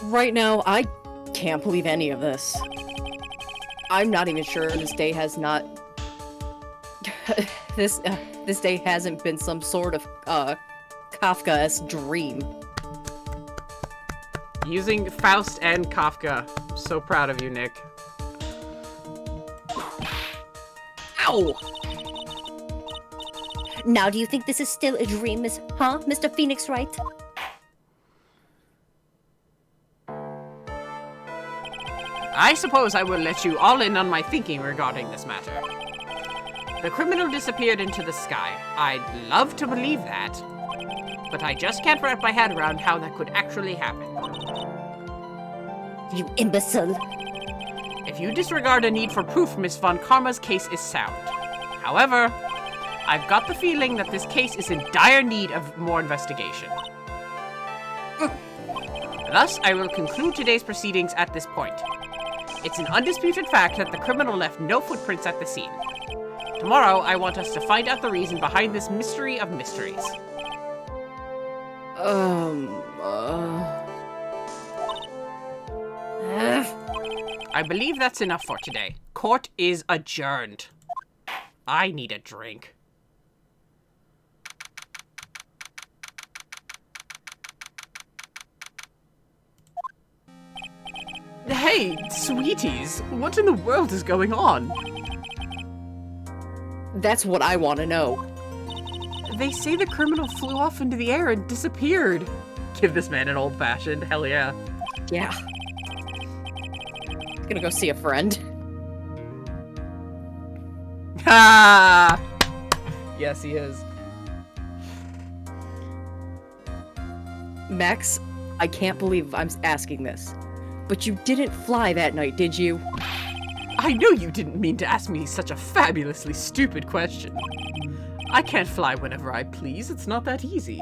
Right now, I can't believe any of this. I'm not even sure this day has not... this day hasn't been some sort of, Kafka-esque dream. Using Faust and Kafka. I'm so proud of you, Nick. Ow! Now do you think this is still a dream, Mr. Phoenix Wright? I suppose I will let you all in on my thinking regarding this matter. The criminal disappeared into the sky. I'd love to believe that, but I just can't wrap my head around how that could actually happen. You imbecile. If you disregard a need for proof, Miss Von Karma's case is sound. However, I've got the feeling that this case is in dire need of more investigation. Thus, I will conclude today's proceedings at this point. It's an undisputed fact that the criminal left no footprints at the scene. Tomorrow, I want us to find out the reason behind this mystery of mysteries. I believe that's enough for today. Court is adjourned. I need a drink. Hey, sweeties, what in the world is going on? That's what I want to know. They say the criminal flew off into the air and disappeared. Give this man an old-fashioned, hell yeah. Yeah. Gonna go see a friend. Ha! Yes, he is. Max, I can't believe I'm asking this, but you didn't fly that night, did you? I know you didn't mean to ask me such a fabulously stupid question. I can't fly whenever I please, it's not that easy.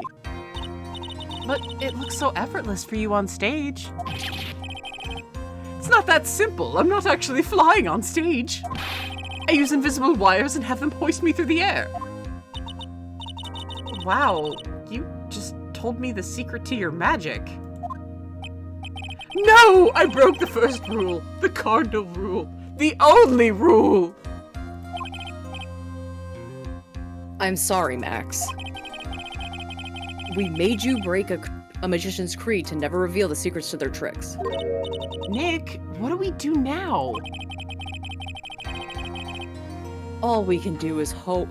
But it looks so effortless for you on stage. It's not that simple, I'm not actually flying on stage. I use invisible wires and have them hoist me through the air. Wow, you just told me the secret to your magic. No! I broke the first rule, the cardinal rule, the only rule! I'm sorry, Max. We made you break a magician's creed to never reveal the secrets to their tricks. Nick, what do we do now? All we can do is hope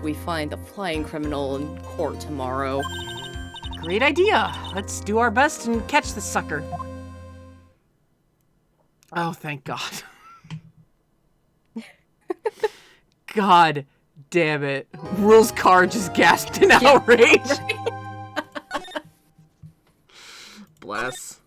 we find the flying criminal in court tomorrow. Great idea. Let's do our best and catch this sucker. Oh, thank God. God damn it. Rules car just gasped in outrage. Bless.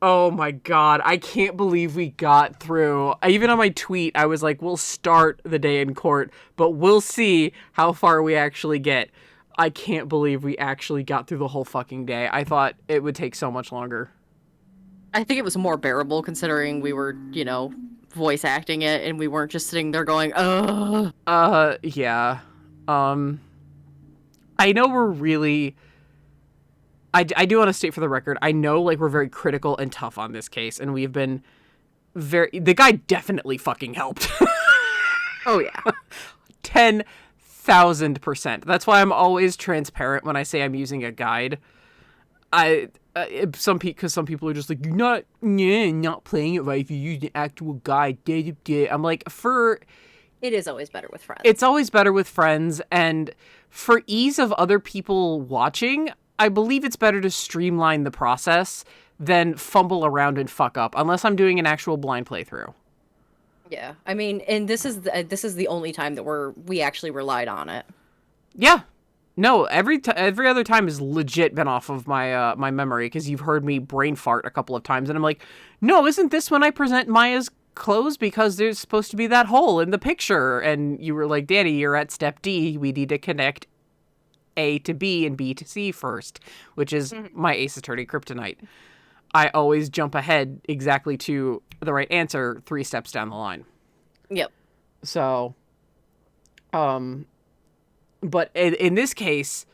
Oh my God, I can't believe we got through. Even on my tweet, I was like, we'll start the day in court, but we'll see how far we actually get. I can't believe we actually got through the whole fucking day. I thought it would take so much longer. I think it was more bearable considering we were, you know, voice acting it and we weren't just sitting there going, ugh. Yeah. I know we're really... I do want to state for the record, I know, like, we're very critical and tough on this case, and we've been very... The guy definitely fucking helped. Oh, yeah. 10,000%. That's why I'm always transparent when I say I'm using a guide. Because some people are just like, you're not playing it right if you use an actual guide. I'm like, It is always better with friends. It's always better with friends, and for ease of other people watching, I believe it's better to streamline the process than fumble around and fuck up, unless I'm doing an actual blind playthrough. Yeah, I mean, and this is the only time that we actually relied on it. Yeah, no, every other time has legit been off of my my memory, because you've heard me brain fart a couple of times, and I'm like, no, isn't this when I present Maya's clothes, because there's supposed to be that hole in the picture? And you were like, Danny, you're at step D. We need to connect A to B and B to C first, which is my Ace Attorney kryptonite. I always jump ahead exactly to the right answer 3 steps down the line. Yep. So, but in this case,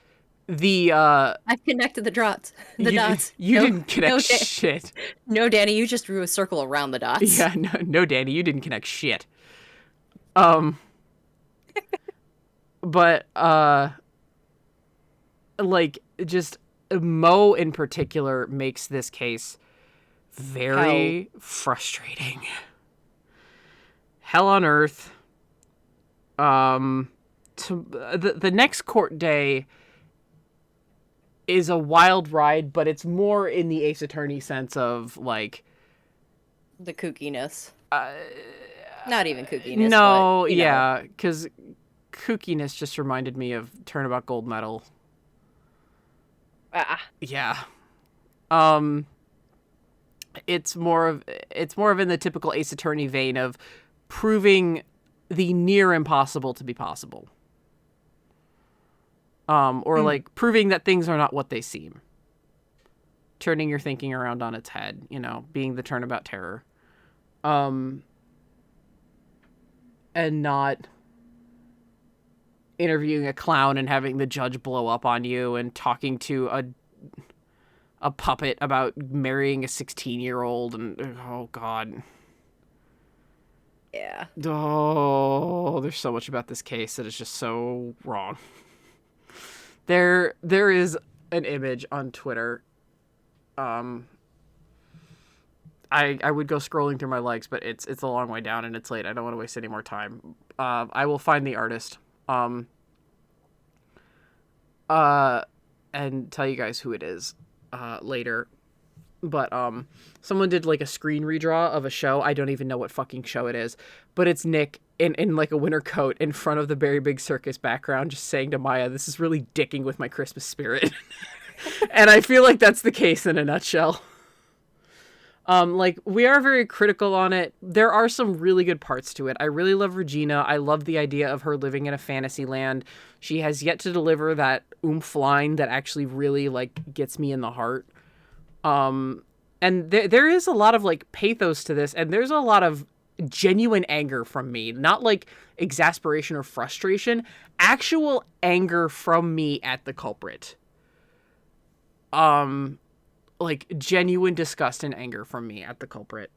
I've connected the dots. Dots. You didn't connect shit. No, Danny, you just drew a circle around the dots. Yeah, no, Danny, you didn't connect shit. But like, just Mo in particular makes this case very frustrating. Hell on earth. The next court day is a wild ride, but it's more in the Ace Attorney sense of, like, the kookiness. Not even kookiness. No, but, yeah, because kookiness just reminded me of Turnabout Gold Medal. Yeah. It's more of in the typical Ace Attorney vein of proving the near impossible to be possible. Or like proving that things are not what they seem. Turning your thinking around on its head, being the Turnabout Terror. and not interviewing a clown and having the judge blow up on you and talking to a puppet about marrying a 16-year-old and oh god. Yeah. Oh, there's so much about this case that is just so wrong. There is an image on Twitter. I would go scrolling through my likes, but it's a long way down and it's late. I don't want to waste any more time. I will find the artist. And tell you guys who it is later. But someone did like a screen redraw of a show. I don't even know what fucking show it is, but it's Nick in like a winter coat in front of the Very Big Circus background, just saying to Maya, "This is really dicking with my Christmas spirit." And I feel like that's the case in a nutshell. Like, we are very critical on it. There are some really good parts to it. I really love Regina. I love the idea of her living in a fantasy land. She has yet to deliver that oomph line that actually really, like, gets me in the heart. And there is a lot of, like, pathos to this, and there's a lot of genuine anger from me. Not, like, exasperation or frustration. Actual anger from me at the culprit. Like, genuine disgust and anger from me at the culprit.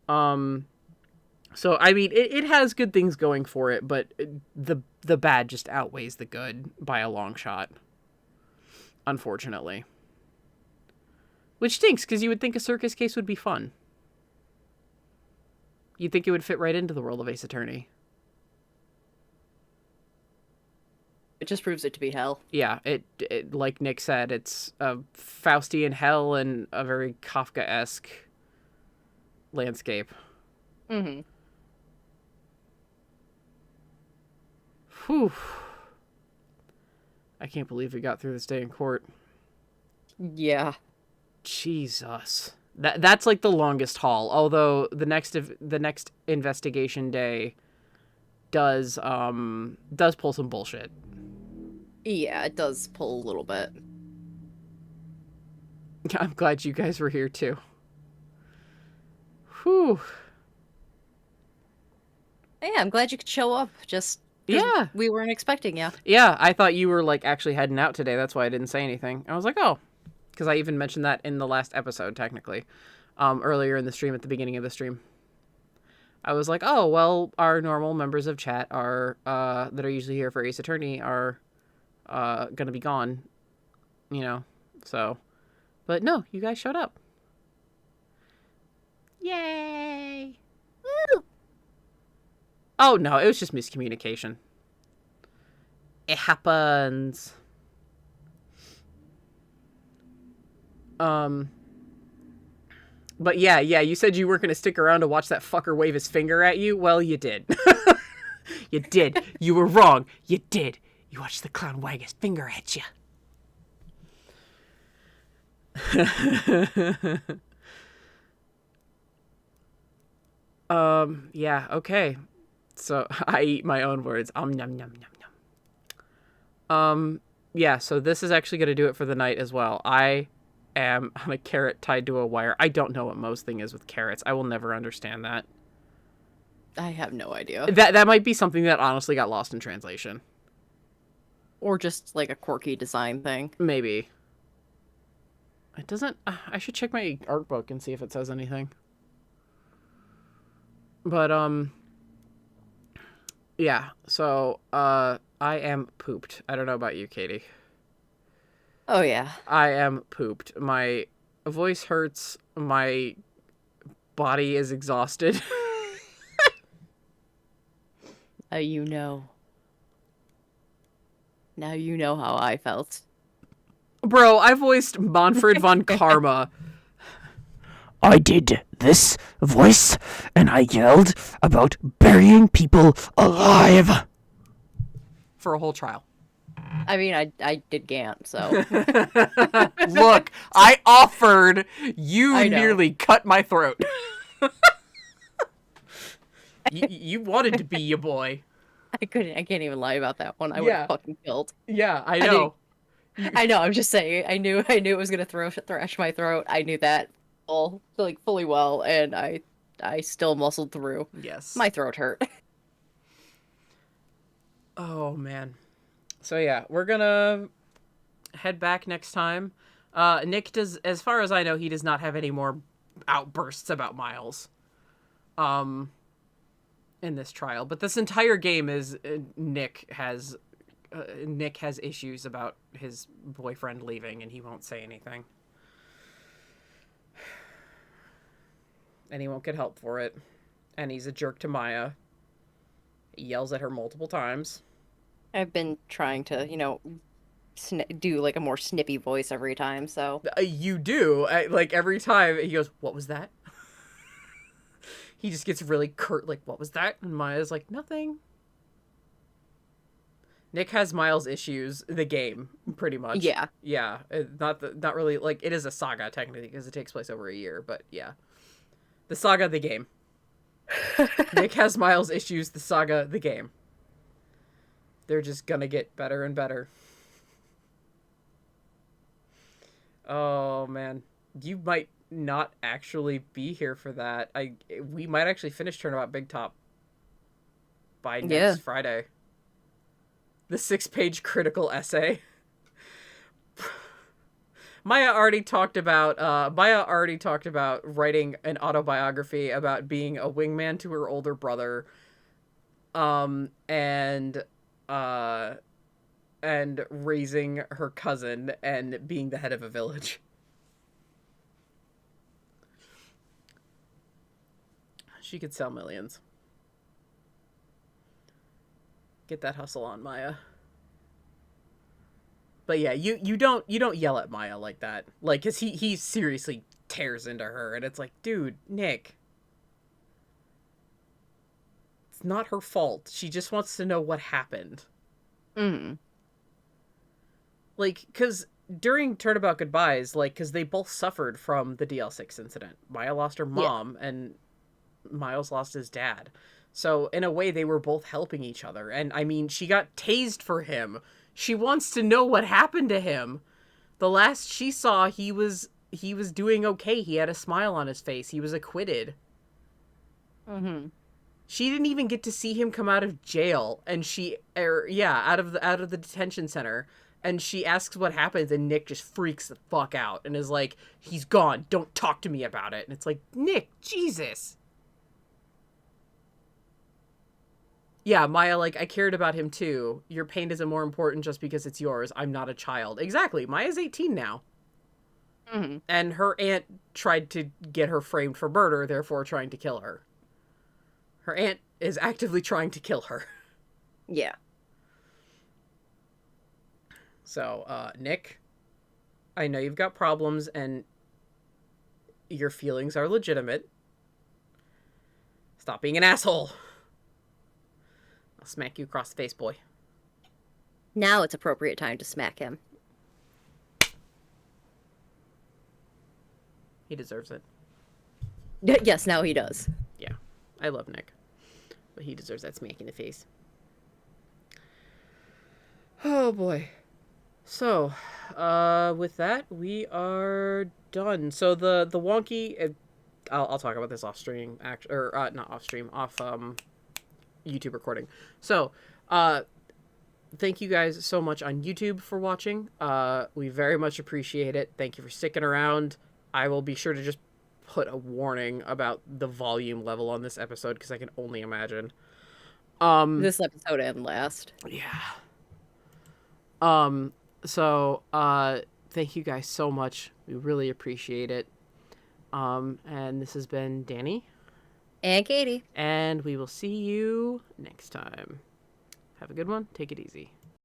So, I mean, it has good things going for it, but the bad just outweighs the good by a long shot. Unfortunately. Which stinks, because you would think a circus case would be fun. You'd think it would fit right into the world of Ace Attorney. It just proves it to be hell. Yeah, it like Nick said, it's a Faustian hell and a very Kafka-esque landscape. Mm-hmm. Whew. I can't believe we got through this day in court. Yeah. Jesus. That's like the longest haul. Although the next investigation day does pull some bullshit. Yeah, it does pull a little bit. I'm glad you guys were here too. Whew. Yeah, I'm glad you could show up. Just 'cause Yeah. we weren't expecting you. Yeah, I thought you were like actually heading out today. That's why I didn't say anything. I was like, oh, because I even mentioned that in the last episode, technically, earlier in the stream at the beginning of the stream. I was like, oh, well, our normal members of chat are that are usually here for Ace Attorney are gonna be gone, you know. So, but no, you guys showed up. Yay! Woo! Oh no, it was just miscommunication. It happens. But yeah, you said you weren't going to stick around to watch that fucker wave his finger at you. Well, you did. You did. You were wrong. You did. You watched the clown wag his finger at you. Yeah, okay. So, I eat my own words. Nom, nom, nom, nom. Yeah, so this is actually going to do it for the night as well. I am on a carrot tied to a wire. I don't know what Moe's thing is with carrots. I will never understand that. I have no idea. That might be something that honestly got lost in translation. Or just like a quirky design thing. Maybe. It doesn't... I should check my art book and see if it says anything. But, yeah, so, I am pooped. I don't know about you, Katie. Oh, yeah. I am pooped. My voice hurts. My body is exhausted. You know. Now you know how I felt. Bro, I voiced Manfred von Karma. I did this voice, and I yelled about burying people alive. For a whole trial. I mean, I did Gant, so. Look, I offered. You I know. nearly cut my throat. You wanted to be your boy. I can't even lie about that one. I would have fucking killed. Yeah, I know. I know, I'm just saying. I knew it was gonna thrash my throat. I knew that fully well, and I still muscled through. Yes. My throat hurt. Oh, man. So, yeah, we're gonna head back next time. Nick does, as far as I know, he does not have any more outbursts about Miles. In this trial, but this entire game is Nick has issues about his boyfriend leaving, and he won't say anything, and he won't get help for it, and he's a jerk to Maya. He yells at her multiple times. I've been trying to, do like a more snippy voice every time, so. You do. Like, every time he goes, "What was that?" He just gets really curt, like, "What was that?" And Maya's like, "Nothing." Nick has Miles issues, the game, pretty much. Yeah. Yeah. Not really, like, it is a saga, technically, because it takes place over a year, but yeah. The saga, the game. Nick has Miles issues, the saga, the game. They're just gonna get better and better. Oh, man. You might not actually be here for that. We might actually finish Turnabout Big Top by next Friday. The 6-page critical essay. Maya already talked about writing an autobiography about being a wingman to her older brother, and raising her cousin and being the head of a village. She could sell millions. Get that hustle on, Maya. But yeah, you don't yell at Maya like that. Like, 'cause he seriously tears into her, and it's like, dude, Nick. It's not her fault. She just wants to know what happened. Mm-hmm. Like, 'cause during Turnabout Goodbyes, like, 'cause they both suffered from the DL6 incident. Maya lost her mom, and Miles lost his dad. So, in a way, they were both helping each other. And, I mean, she got tased for him. She wants to know what happened to him. The last she saw, he was doing okay. He had a smile on his face. He was acquitted. Mm-hmm. She didn't even get to see him come out of jail. And out of the detention center. And she asks what happens, and Nick just freaks the fuck out. And is like, he's gone. Don't talk to me about it. And it's like, Nick, Jesus. Yeah, Maya, like, I cared about him too. Your pain isn't more important just because it's yours. I'm not a child. Exactly. Maya's 18 now. Mm-hmm. And her aunt tried to get her framed for murder, therefore trying to kill her. Her aunt is actively trying to kill her. Yeah. So, Nick, I know you've got problems and your feelings are legitimate. Stop being an asshole. I'll smack you across the face, boy. Now it's appropriate time to smack him. He deserves it. Yes, now he does. Yeah, I love Nick. But he deserves that smack in the face. Oh, boy. So, with that, we are done. So the wonky... I'll talk about this off stream, not off stream, off YouTube recording. So, thank you guys so much on YouTube for watching. We very much appreciate it. Thank you for sticking around. I will be sure to just put a warning about the volume level on this episode, because I can only imagine. This episode and last. Yeah. So, thank you guys so much. We really appreciate it. And this has been Danny. And Katie. And we will see you next time. Have a good one. Take it easy.